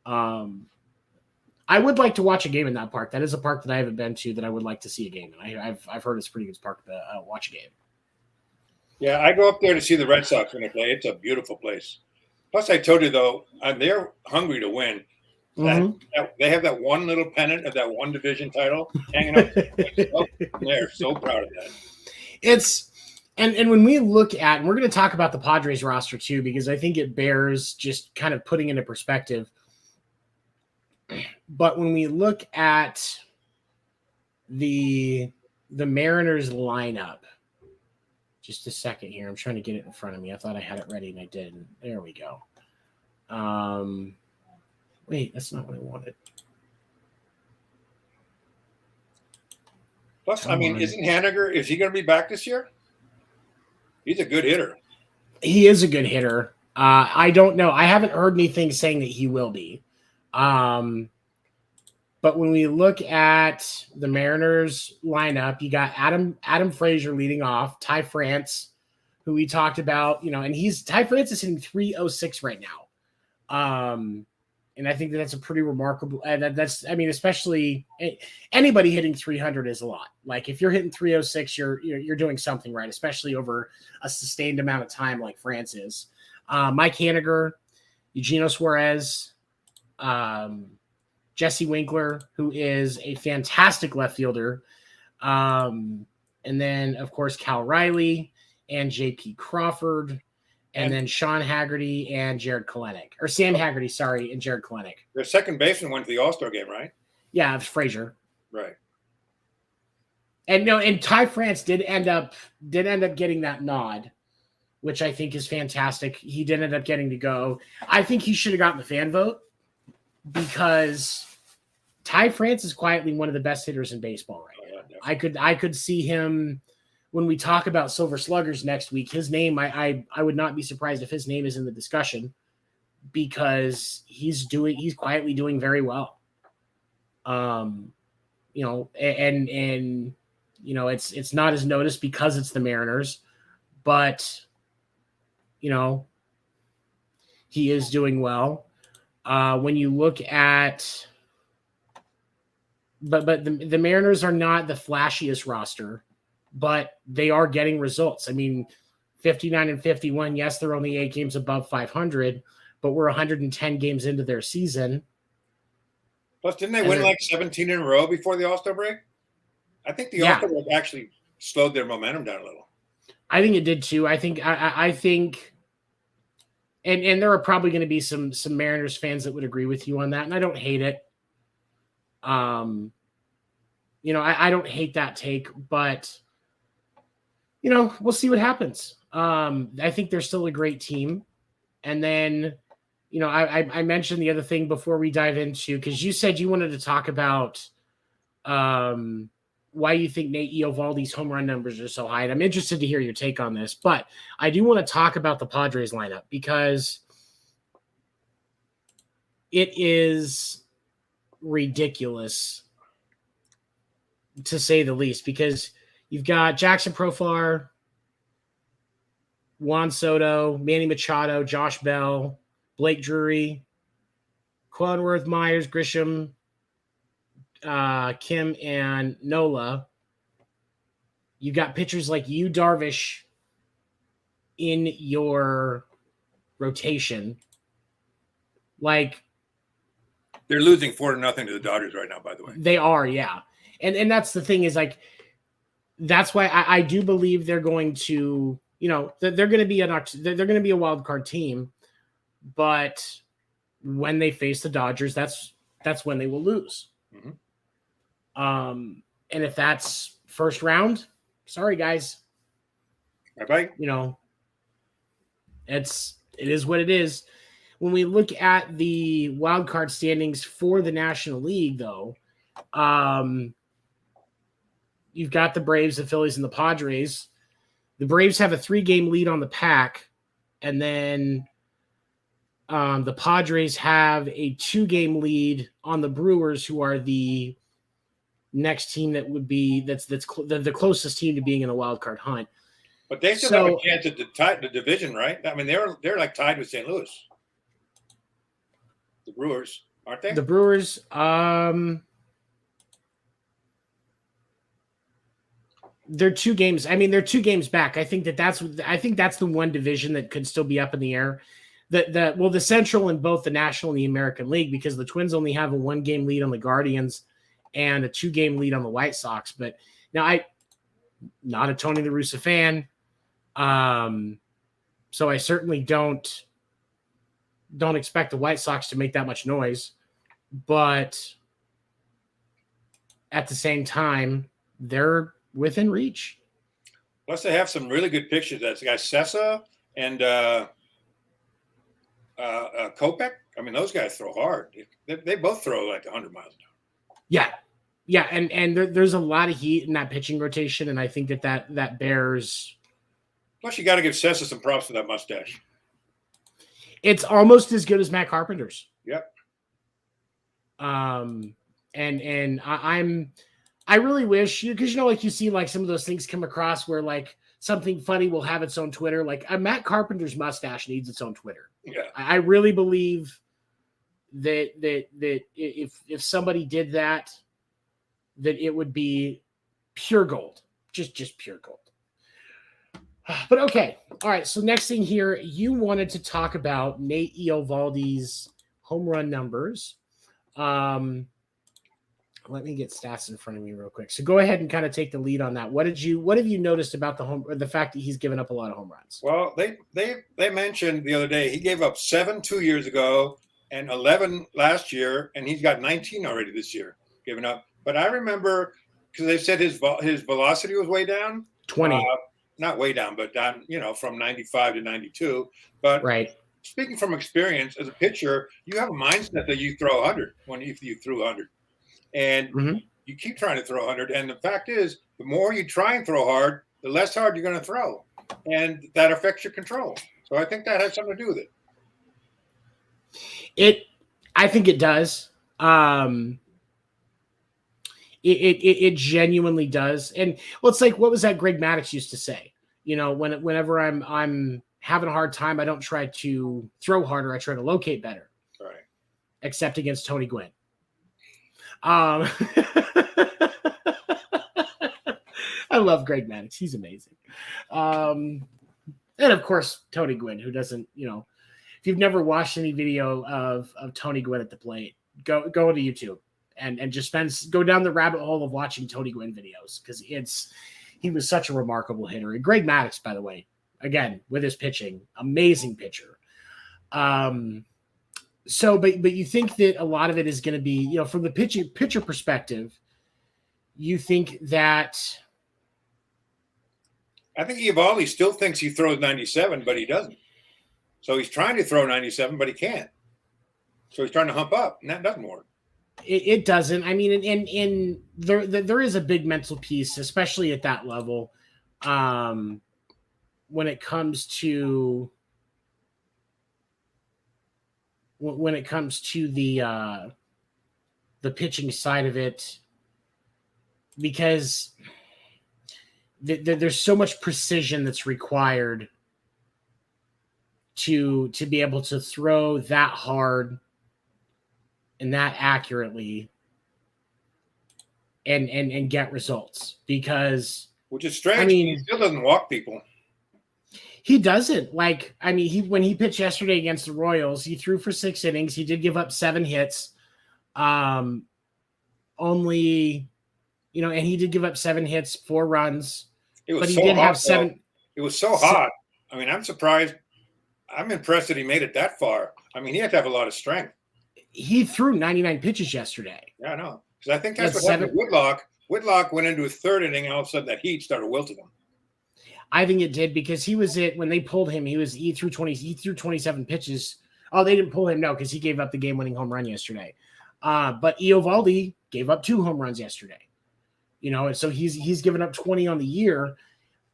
I would like to watch a game in that park. That is a park that I haven't been to that I would like to see a game. And I've heard it's a pretty good park to watch a game. Yeah, I go up there to see the Red Sox when they play. It's a beautiful place. Plus, I told you though, they're hungry to win. Mm-hmm. They have that one little pennant of that one division title hanging up. They're so proud of that. It's and when we look at, and we're going to talk about the Padres roster too, because I think it bears just kind of putting into perspective. But when we look at the Mariners lineup, just a second here. I'm trying to get it in front of me. I thought I had it ready and I didn't. There we go. Wait, that's not what I wanted. Plus, I mean, isn't Haniger, is he going to be back this year? He's a good hitter. He is a good hitter. I don't know. I haven't heard anything saying that he will be. But when we look at the Mariners lineup, you got Adam Frazier leading off, Ty France, who we talked about, and Ty France is hitting 306 right now. And I think that's a pretty remarkable. Especially anybody hitting 300 is a lot. Like if you're hitting 306, you're doing something right, especially over a sustained amount of time, like France is. Mike Haniger, Eugenio Suarez, Jesse Winkler, who is a fantastic left fielder, and then of course Cal Riley and J.P. Crawford. And then Sean Haggerty and Jared Kelenic. Or Sam Haggerty, sorry, and Jared Kelenic. Their second baseman went to the All-Star game, right? Yeah, it was Frazier. Right. And Ty France did end up getting that nod, which I think is fantastic. He did end up getting to go. I think he should have gotten the fan vote because Ty France is quietly one of the best hitters in baseball right now. I could see him. When we talk about Silver Sluggers next week, his name, I would not be surprised if his name is in the discussion because he's quietly doing very well. And it's not as noticed because it's the Mariners, but he is doing well. When you look at, but the Mariners are not the flashiest roster, but they are getting results. I mean, 59 and 51. Yes, they're only 8 games above 500, but we're 110 games into their season. Plus, didn't they win like 17 in a row before the All-Star break? I think the All-Star break actually slowed their momentum down a little. I think it did too. I think, and there are probably going to be some Mariners fans that would agree with you on that, and I don't hate it. I don't hate that take, but we'll see what happens. I think they're still a great team. And then, I mentioned the other thing before we dive into, because you said you wanted to talk about why you think Nate Eovaldi's home run numbers are so high. And I'm interested to hear your take on this. But I do want to talk about the Padres lineup because it is ridiculous, to say the least, because you've got Jackson Profar, Juan Soto, Manny Machado, Josh Bell, Blake Drury, Cronenworth, Myers, Grisham, Kim, and Nola. You've got pitchers like Yu Darvish in your rotation. Like, they're losing 4-0 to the Dodgers right now, by the way. They are, yeah. And that's the thing is, like, that's why I do believe they're going to, they're going to be a wild card team, but when they face the Dodgers, that's when they will lose. Mm-hmm. And if that's first round, sorry guys. Bye-bye. It is what it is. When we look at the wild card standings for the National League, though, you've got the Braves, the Phillies, and the Padres. The Braves have a 3-game lead on the Pack, and then the Padres have a 2-game lead on the Brewers, who are the next team that would be the closest team to being in the wild card hunt. But they still have a chance at the division, right? I mean, they're like tied with St. Louis. The Brewers, aren't they? The Brewers, they're 2 games. I mean, they're 2 games back. I think that's the one division that could still be up in the air. The Central in both the National and the American League, because the Twins only have a 1-game lead on the Guardians and a 2-game lead on the White Sox. But now I'm not a Tony La Russa fan. So I certainly don't expect the White Sox to make that much noise, but at the same time, they're within reach. Plus, they have some really good pitchers. That's the guy Sessa and Kopech. I mean, those guys throw hard. They both throw like 100 miles an hour. Yeah, and there's a lot of heat in that pitching rotation, and I think that bears. Plus, you got to give Cessa some props for that mustache. It's almost as good as Matt Carpenter's. Yep. And I really wish, because like you see like some of those things come across where like something funny will have its own Twitter. Like Matt Carpenter's mustache needs its own Twitter. Yeah. I really believe that if somebody did that it would be pure gold, just pure gold. But okay, all right. So next thing here, you wanted to talk about Nate Eovaldi's home run numbers. Let me get stats in front of me real quick. So go ahead and kind of take the lead on that. What have you noticed about the fact that he's given up a lot of home runs? Well, they mentioned the other day he gave up 7 2 years ago and 11 last year, and he's got 19 already this year given up. But I remember because they said his velocity was way down. 20. Not way down, but down, from 95 to 92. But right. Speaking from experience, as a pitcher, you have a mindset that you throw 100 when you threw 100. And you keep trying to throw 100. And the fact is, the more you try and throw hard, the less hard you're going to throw. And that affects your control. So I think that has something to do with it. I think it does. It genuinely does. And it's like, what was that Greg Maddux used to say? Whenever I'm having a hard time, I don't try to throw harder. I try to locate better. Right. Except against Tony Gwynn. I love Greg Maddux. He's amazing. And of course, Tony Gwynn, who doesn't, if you've never watched any video of Tony Gwynn at the plate, go to YouTube and just go down the rabbit hole of watching Tony Gwynn videos, because he was such a remarkable hitter. And Greg Maddux, by the way, again, with his pitching, amazing pitcher. So, but you think that a lot of it is going to be, from the pitcher perspective, you think that. I think Eovaldi still thinks he throws 97, but he doesn't. So he's trying to throw 97, but he can't. So he's trying to hump up, and that doesn't work. It doesn't. I mean, and there is a big mental piece, especially at that level, when it comes to the pitching side of it, because there's so much precision that's required to be able to throw that hard and that accurately and get results, because which is strange. He still doesn't walk people. He doesn't. When he pitched yesterday against the Royals, he threw for 6 innings. He did give up 7 hits. And he did give up 7 hits, 4 runs. But he did have 7. It was so hot. I mean, I'm surprised. I'm impressed that he made it that far. I mean, he had to have a lot of strength. He threw 99 pitches yesterday. Yeah, I know. Because I think that's what happened to Whitlock. Whitlock went into his 3rd inning, and all of a sudden that heat started wilting him. I think it did, because when they pulled him, he threw 27 pitches. Oh, they didn't pull him, no, because he gave up the game-winning home run yesterday. But Eovaldi gave up 2 home runs yesterday. And so he's given up 20 on the year.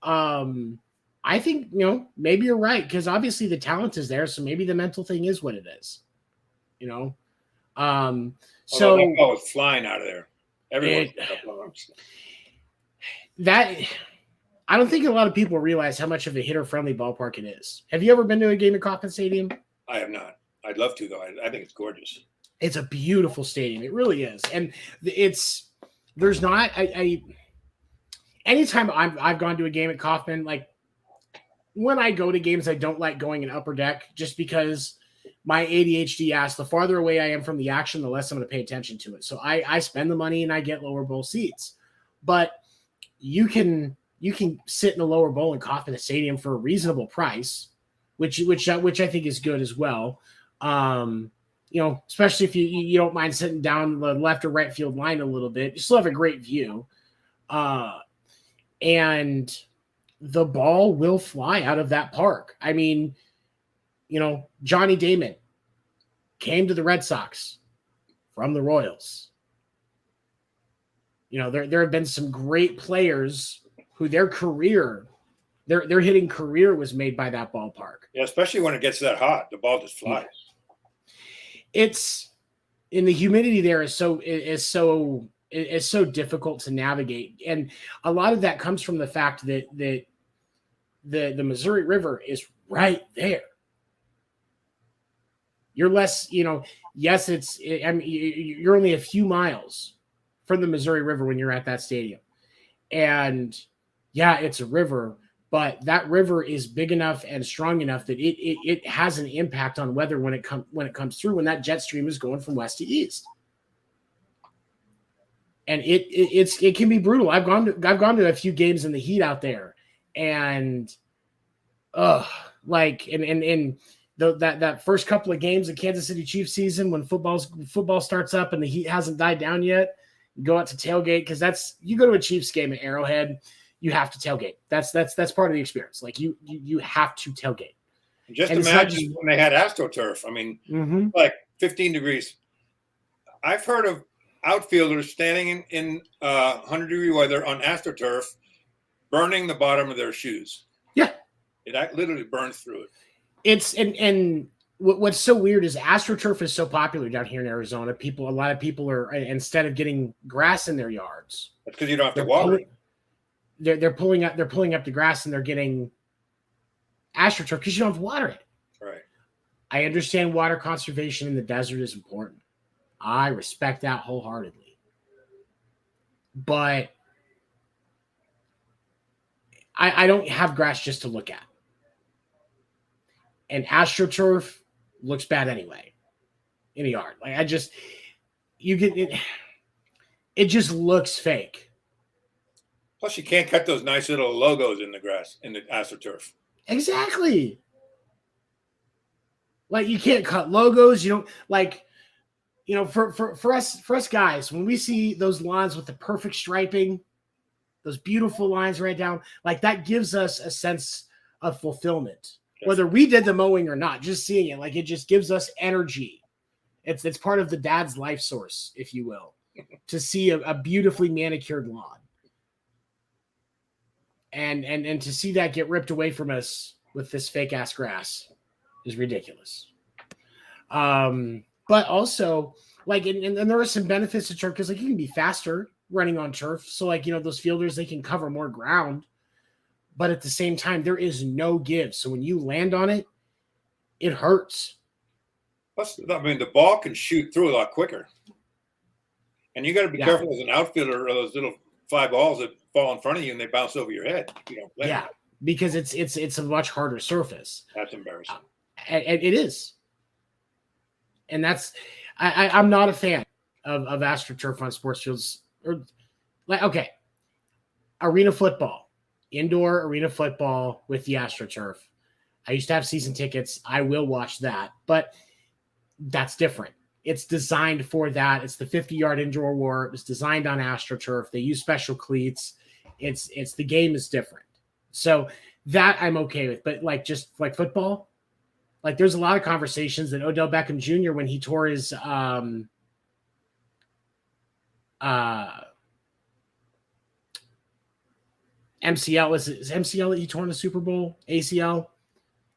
I think, maybe you're right, because obviously the talent is there, so maybe the mental thing is what it is. So that ball was flying out of there. Everyone. I don't think a lot of people realize how much of a hitter-friendly ballpark it is. Have you ever been to a game at Kauffman Stadium? I have not. I'd love to, though. I think it's gorgeous. It's a beautiful stadium. It really is. And anytime I've gone to a game at Kauffman, when I go to games, I don't like going in upper deck, just because my ADHD asks, the farther away I am from the action, the less I'm going to pay attention to it. So I spend the money and I get lower bowl seats. But you can sit in a lower bowl in Kauffman Stadium for a reasonable price, which I think is good as well. Especially if you don't mind sitting down the left or right field line a little bit, you still have a great view. And the ball will fly out of that park. I mean, Johnny Damon, came to the Red Sox from the Royals. You know, there have been some great players who their hitting career was made by that ballpark. Yeah, especially when it gets that hot, the ball just flies. It's in the humidity there is so difficult to navigate, and a lot of that comes from the fact that the Missouri River is right there. You're less, yes, you're only a few miles from the Missouri River when you're at that stadium. And yeah, it's a river, but that river is big enough and strong enough that it has an impact on weather when it comes through, when that jet stream is going from west to east. And it can be brutal. I've gone to a few games in the heat out there, and that first couple of games of Kansas City Chiefs season, when football starts up and the heat hasn't died down yet, you go out to tailgate, because you go to a Chiefs game at Arrowhead, you have to tailgate. That's part of the experience. Like you have to tailgate. Just imagine when they had AstroTurf. I mean, like 15 degrees. I've heard of outfielders standing in 100-degree weather on AstroTurf, burning the bottom of their shoes. Yeah, it literally burns through it. And what's so weird is AstroTurf is so popular down here in Arizona. A lot of people are, instead of getting grass in their yards, that's because you don't have to water. They're pulling up the grass, and they're getting AstroTurf because you don't have to water it. Right. I understand water conservation in the desert is important. I respect that wholeheartedly. But I don't have grass just to look at. And AstroTurf looks bad anyway in a yard. Like it just looks fake. Plus, you can't cut those nice little logos in the grass, in the AstroTurf. Exactly. Like, you can't cut logos. You don't, for us guys, when we see those lines with the perfect striping, those beautiful lines right down, like, that gives us a sense of fulfillment. Yes. Whether we did the mowing or not, just seeing it, like, it just gives us energy. It's part of the dad's life source, if you will, to see a beautifully manicured lawn. And to see that get ripped away from us with this fake ass grass is ridiculous. But also, like, and there are some benefits to turf, because, like, you can be faster running on turf. So, like, those fielders, they can cover more ground. But at the same time, there is no give. So when you land on it, it hurts. Plus, I mean, the ball can shoot through a lot quicker. And you got to be careful as an outfielder of those little fly balls that fall in front of you and they bounce over your head. Yeah, because it's a much harder surface. That's embarrassing. It is. And that's I'm not a fan of AstroTurf on sports fields. Or, like, okay, arena football, indoor arena football with the AstroTurf. I used to have season tickets. I will watch that, but that's different. It's designed for that. It's the 50-yard indoor war. It was designed on AstroTurf. They use special cleats. It's the game is different. So that I'm okay with. But, like, just like football, like, there's a lot of conversations that Odell Beckham Jr., when he tore his MCL, was it MCL that he tore in the Super Bowl? ACL,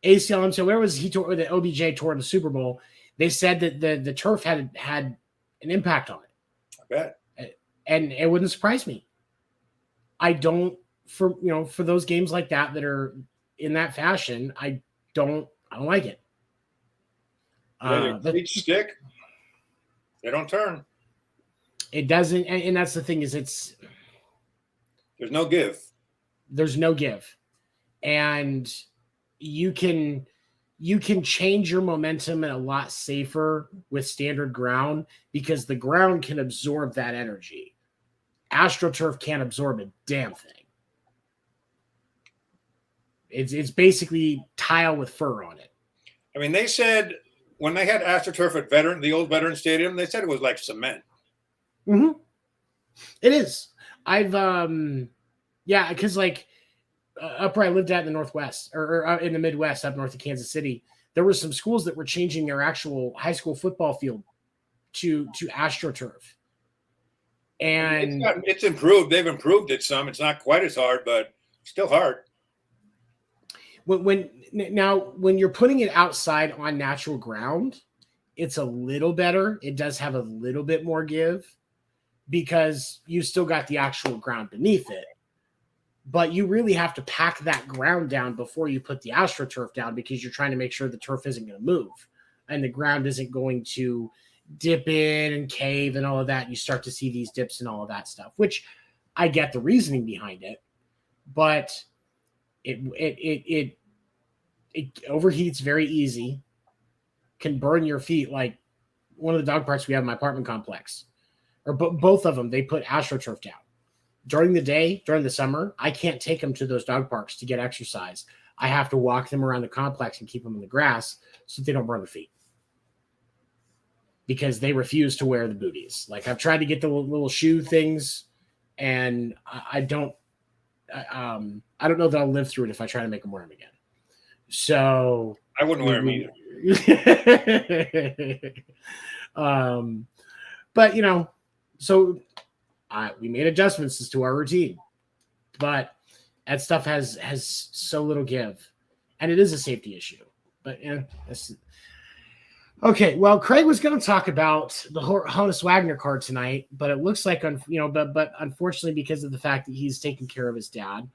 MCL. Where was he tore that OBJ tore in the Super Bowl? They said that the turf had an impact on it. I bet. And it wouldn't surprise me. I don't, for those games like that are in that fashion, I don't like it. But each stick, they don't turn. It doesn't, and that's the thing, is there's no give. There's no give. And you can change your momentum and a lot safer with standard ground, because the ground can absorb that energy. AstroTurf can't absorb a damn thing. It's basically tile with fur on it. I mean, they said when they had AstroTurf at the old Veteran Stadium, they said it was like cement. Mm-hmm. It is. I've because, like, up where I lived at in the Northwest, or in the Midwest, up north of Kansas City, there were some schools that were changing their actual high school football field to AstroTurf. And it's improved. They've improved it some. It's not quite as hard, but still hard. When you're putting it outside on natural ground, it's a little better. It does have a little bit more give because you still got the actual ground beneath it. But you really have to pack that ground down before you put the AstroTurf down because you're trying to make sure the turf isn't going to move and the ground isn't going to dip in and cave and all of that. You start to see these dips and all of that stuff, which I get the reasoning behind it, but it overheats very easy, can burn your feet. Like one of the dog parks we have in my apartment complex, or both of them, they put AstroTurf down. During the day, during the summer, I can't take them to those dog parks to get exercise. I have to walk them around the complex and keep them in the grass so they don't burn their feet. Because they refuse to wear the booties. Like I've tried to get the little shoe things, and I don't know that I'll live through it if I try to make them wear them again. So I wouldn't wear them either. But so we made adjustments as to our routine, but that stuff has so little give, and it is a safety issue. But okay, well, Craig was going to talk about the Honus Wagner card tonight, but it looks like, but unfortunately, because of the fact that he's taking care of his dad,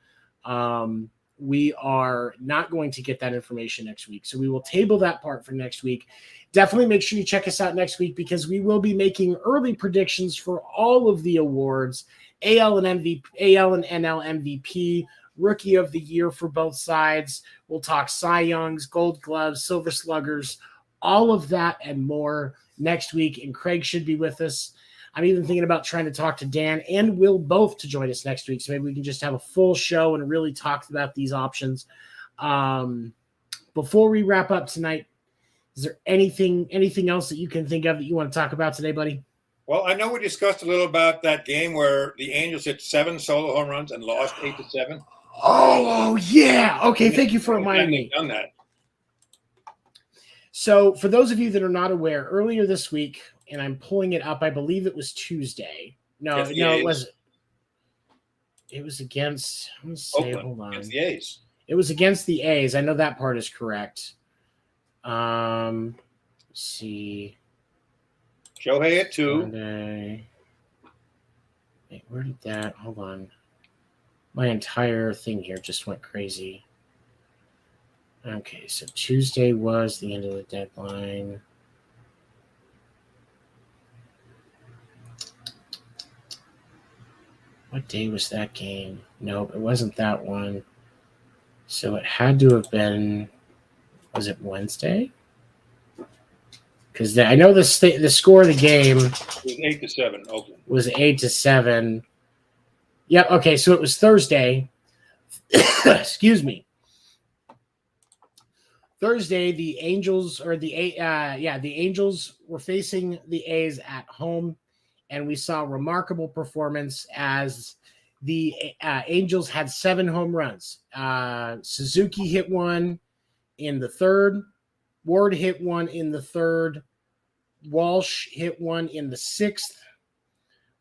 we are not going to get that information next week. So we will table that part for next week. Definitely make sure you check us out next week because we will be making early predictions for all of the awards, AL and NL MVP, Rookie of the Year for both sides. We'll talk Cy Youngs, Gold Gloves, Silver Sluggers, all of that and more next week. And Craig should be with us. I'm even thinking about trying to talk to Dan and Will both to join us next week. So maybe we can just have a full show and really talk about these options. Before we wrap up tonight, is there anything else that you can think of that you want to talk about today, buddy? Well, I know we discussed a little about that game where the Angels hit 7 solo home runs and lost 8-7. Oh yeah. Okay. Thank you for reminding me. Done that. So for those of you that are not aware, earlier this week, and I'm pulling it up, I believe it was Tuesday. No, it wasn't. It was against, let's say, hold on. Against the A's. It was against the A's. I know that part is correct. Let's see. Shohei at 2. Sunday. Wait, where did that? Hold on. My entire thing here just went crazy. Okay, so Tuesday was the end of the deadline. What day was that game? Nope, it wasn't that one. So it had to have been, was it Wednesday? Because I know the score of the game was 8-7. Oakland was 8-7. Yep. Okay, so it was Thursday. Excuse me. Thursday, the Angels the Angels were facing the A's at home, and we saw a remarkable performance as the Angels had 7 home runs. Suzuki hit one in the 3rd. Ward hit one in the 3rd. Walsh hit one in the 6th.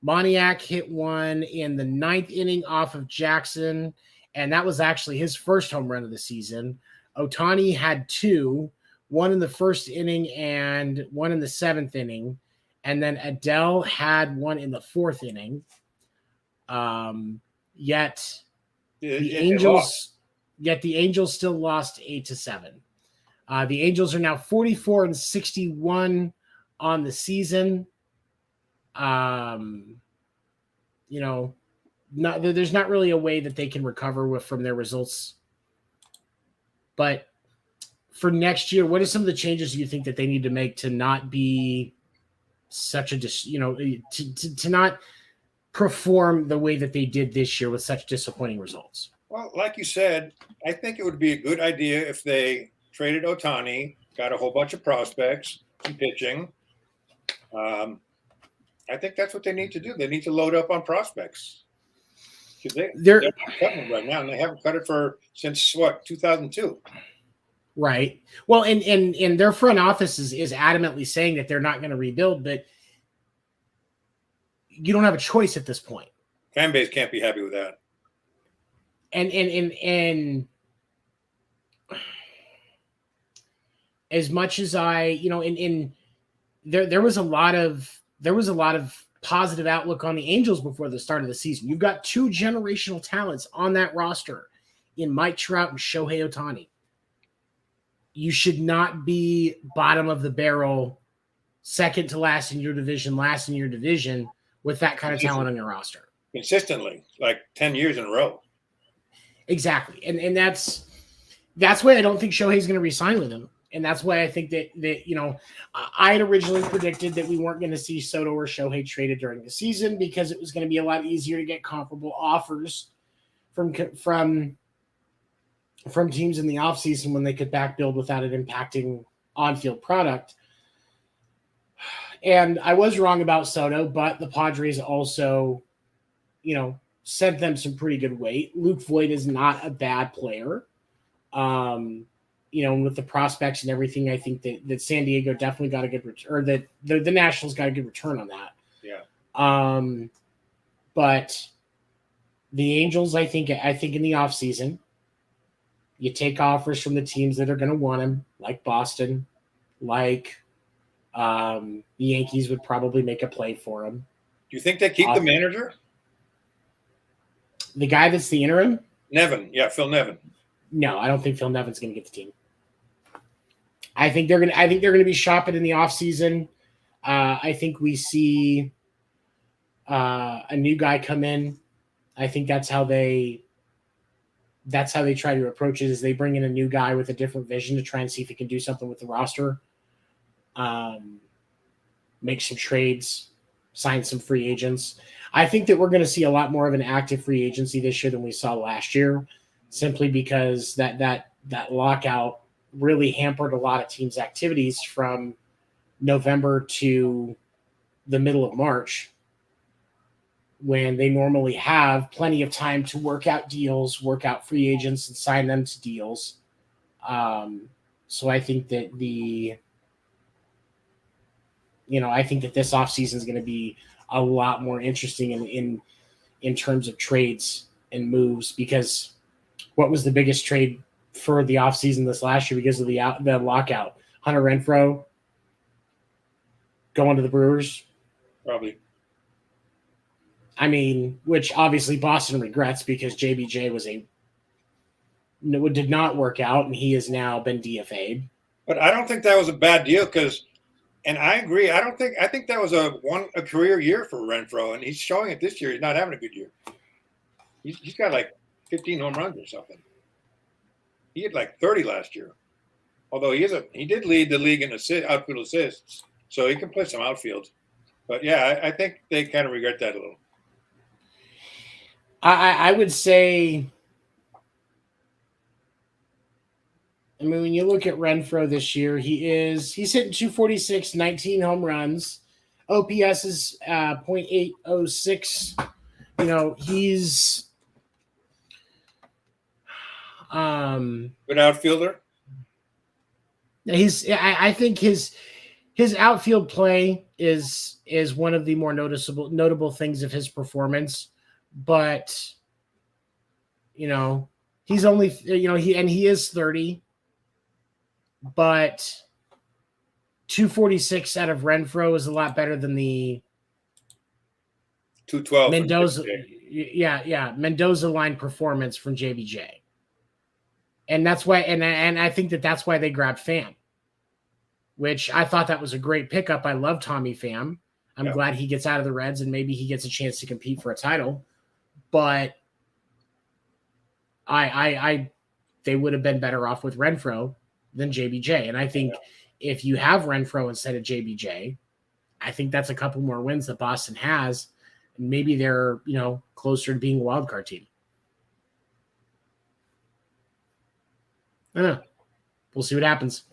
Moniak hit one in the 9th inning off of Jackson, and that was actually his first home run of the season. Ohtani had 2, one in the 1st inning and one in the 7th inning. And then Adele had one in the 4th inning. Yet the Angels still lost 8-7. The Angels are now 44-61 on the season. There's not really a way that they can recover from their results. But for next year, what are some of the changes you think that they need to make to not be such a to not perform the way that they did this year with such disappointing results? Well, like you said, I think it would be a good idea if they traded Ohtani, got a whole bunch of prospects, some pitching. I think that's what they need to do. They need to load up on prospects. They're not cutting it right now, and they haven't cut it since 2002. Right. Well, and their front office is adamantly saying that they're not going to rebuild, but you don't have a choice at this point. Fan base can't be happy with that. And as much as there was a lot of positive outlook on the Angels before the start of the season. You've got two generational talents on that roster in Mike Trout and Shohei Ohtani. You should not be bottom of the barrel, second to last in your division, with that kind of talent on your roster. Consistently, like 10 years in a row. Exactly. And that's why I don't think Shohei's going to re-sign with him. And that's why I think that I had originally predicted that we weren't going to see Soto or Shohei traded during the season because it was going to be a lot easier to get comparable offers from teams in the offseason when they could back build without it impacting on-field product. And I was wrong about Soto, but the Padres also, sent them some pretty good weight. Luke Voit is not a bad player. With the prospects and everything, I think that San Diego definitely got a good return, or that the Nationals got a good return on that. Yeah. But the Angels, I think in the offseason, you take offers from the teams that are going to want him, like Boston, like the Yankees would probably make a play for him. Do you think they keep the manager? The guy that's the interim? Nevin. Yeah, Phil Nevin. No, I don't think Phil Nevin's going to get the team. I think they're going to be shopping in the offseason. I think we see a new guy come in. I think that's how they try to approach it, is they bring in a new guy with a different vision to try and see if he can do something with the roster. Make some trades, sign some free agents. I think that we're going to see a lot more of an active free agency this year than we saw last year, simply because that lockout really hampered a lot of teams' activities from November to the middle of March, when they normally have plenty of time to work out deals, work out free agents, and sign them to deals. So I think that I think that this offseason is going to be a lot more interesting in terms of trades and moves, because what was the biggest trade for the offseason this last year because of the lockout? Hunter Renfroe going to the Brewers? Probably. I mean, which obviously Boston regrets, because JBJ did not work out, and he has now been DFA'd. But I don't think that was a bad deal, and I agree. I think that was a career year for Renfroe, and he's showing it this year. He's not having a good year. He's got like 15 home runs or something. He had like 30 last year. Although he did lead the league in outfield assists, so he can play some outfield. But yeah, I think they kind of regret that a little. I would say, when you look at Renfroe this year, he's hitting 246, 19 home runs. OPS is .806. He's good outfielder. I think his outfield play is one of the more notable things of his performance. But he's only he is 30, but 246 out of Renfroe is a lot better than the 212 Mendoza. Mendoza line performance from JBJ. And that's why, and I think that's why they grabbed Pham, which I thought that was a great pickup. I love Tommy Pham. I'm glad he gets out of the Reds and maybe he gets a chance to compete for a title. But they would have been better off with Renfroe than JBJ. And I think if you have Renfroe instead of JBJ, I think that's a couple more wins that Boston has. And maybe they're, closer to being a wild card team. I don't know. We'll see what happens.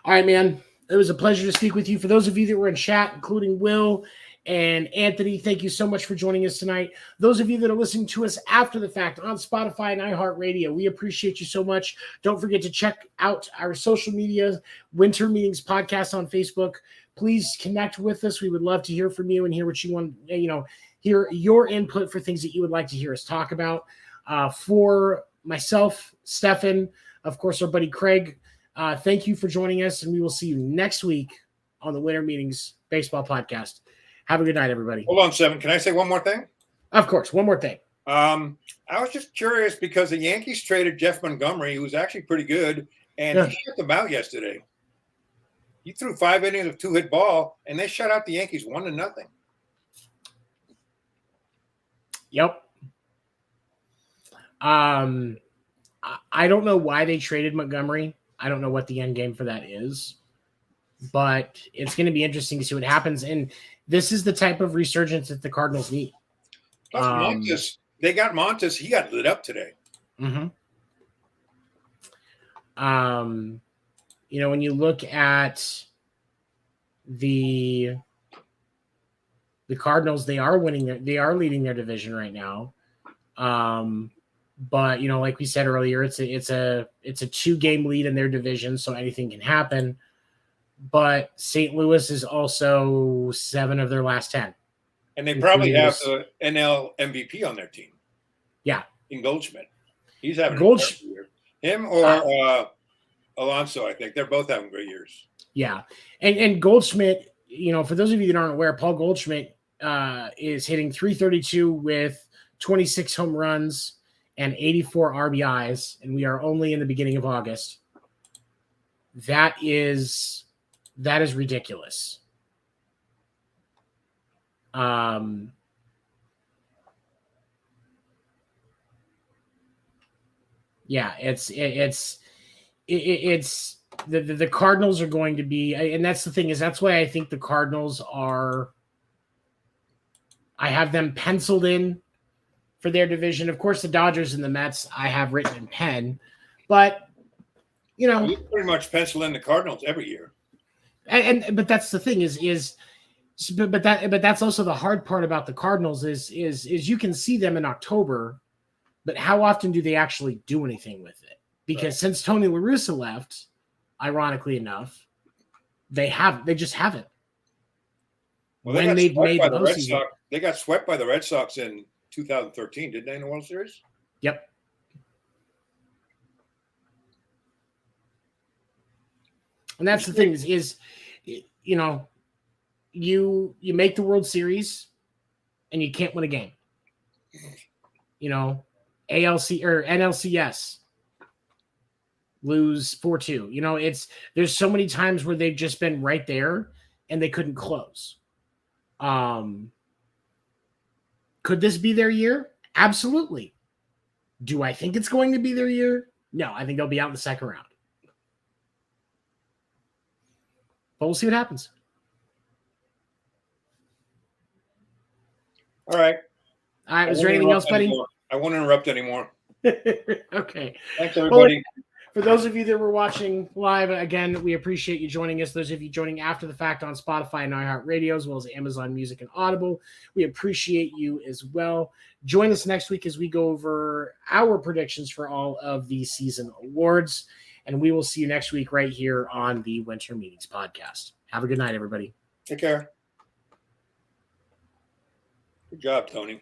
All right, man. It was a pleasure to speak with you. For those of you that were in chat, including Will And Anthony, thank you so much for joining us tonight. Those of you that are listening to us after the fact on Spotify and iHeartRadio, we appreciate you so much. Don't forget to check out our social media, Winter Meetings Podcast on Facebook. Please connect with us. We would love to hear from you and hear what you want, hear your input for things that you would like to hear us talk about. For myself, Stefan, of course, our buddy Craig, thank you for joining us, and we will see you next week on the Winter Meetings Baseball Podcast. Have a good night, everybody. Hold on, Seven. Can I say one more thing? Of course. One more thing. I was just curious because the Yankees traded Jeff Montgomery, who was actually pretty good, and he shut them out yesterday. He threw 5 innings of 2-hit ball, and they shut out the Yankees 1-0. Yep. I don't know why they traded Montgomery. I don't know what the end game for that is, but it's going to be interesting to see what happens. And this is the type of resurgence that the Cardinals need. Plus Montes, they got Montes. He got lit up today. Mm-hmm. When you look at the Cardinals, they are leading their division right now. But like we said earlier, it's a 2-game lead in their division, so anything can happen. But St. Louis is also 7 of their last 10. And they probably have the NL MVP on their team. Yeah. In Goldschmidt. He's having a great year. Him or Alonso, I think. They're both having great years. Yeah. And Goldschmidt, for those of you that aren't aware, Paul Goldschmidt is hitting .332 with 26 home runs and 84 RBIs, and we are only in the beginning of August. That is ridiculous. Yeah, it's the Cardinals are going to be, and that's the thing, is that's why I think the Cardinals are, I have them penciled in for their division. Of course, the Dodgers and the Mets I have written in pen, but you pretty much pencil in the Cardinals every year. But that's the thing but that's also the hard part about the Cardinals is you can see them in October, but how often do they actually do anything with it? Because since Tony La Russa left, ironically enough, they just haven't. Well, they got swept by the Red Sox in 2013, didn't they, in the World Series? Yep. And that's the thing is you make the World Series and you can't win a game. ALC or NLCS lose 4-2. There's so many times where they've just been right there and they couldn't close. Could this be their year? Absolutely. Do I think it's going to be their year? No, I think they'll be out in the second round. But we'll see what happens. All right. Is there anything else, buddy? I won't interrupt anymore. Okay. Thanks, everybody. Well, for those of you that were watching live, again, we appreciate you joining us. Those of you joining after the fact on Spotify and iHeartRadio, as well as Amazon Music and Audible, we appreciate you as well. Join us next week as we go over our predictions for all of the season awards. And we will see you next week right here on the Winter Meetings Podcast. Have a good night, everybody. Take care. Good job, Tony.